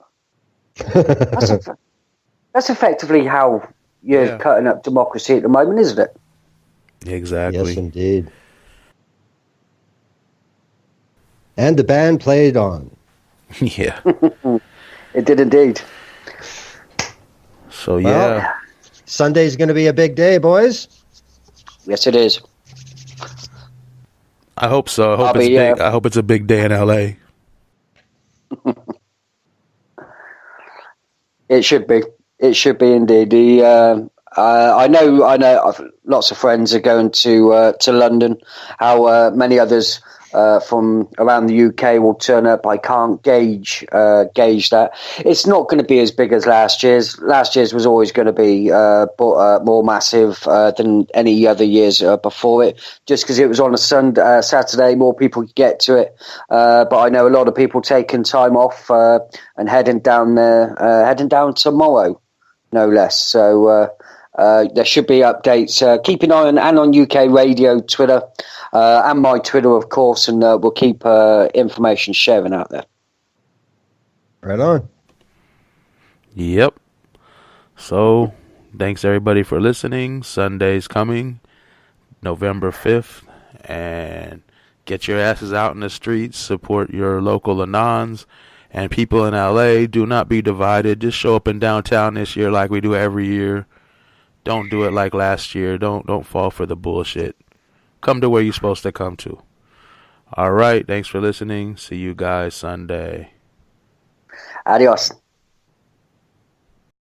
That's effectively how you're cutting up democracy at the moment, isn't it? Exactly. Yes, indeed. And the band played on. Yeah. It did indeed. So yeah, Sunday's going to be a big day, boys. Yes, it is. I hope so. I hope it's big. I hope it's a big day in LA. It should be. It should be indeed. I know. Lots of friends are going to London. How many others from around the UK will turn up? I can't gauge that. It's not going to be as big as last year's. Last year's was always going to be more massive than any other years before it, just because it was on a Saturday. More people could get to it. But I know a lot of people taking time off and heading down there, heading down tomorrow, no less. So. There should be updates. Keep an eye on UK Radio, Twitter, and my Twitter, of course, and we'll keep information sharing out there. Right on. Yep. So, thanks everybody for listening. Sunday's coming, November 5th, and get your asses out in the streets. Support your local Anons. And people in LA, do not be divided. Just show up in downtown this year like we do every year. Don't do it like last year. Don't fall for the bullshit. Come to where you're supposed to come to. All right. Thanks for listening. See you guys Sunday. Adios.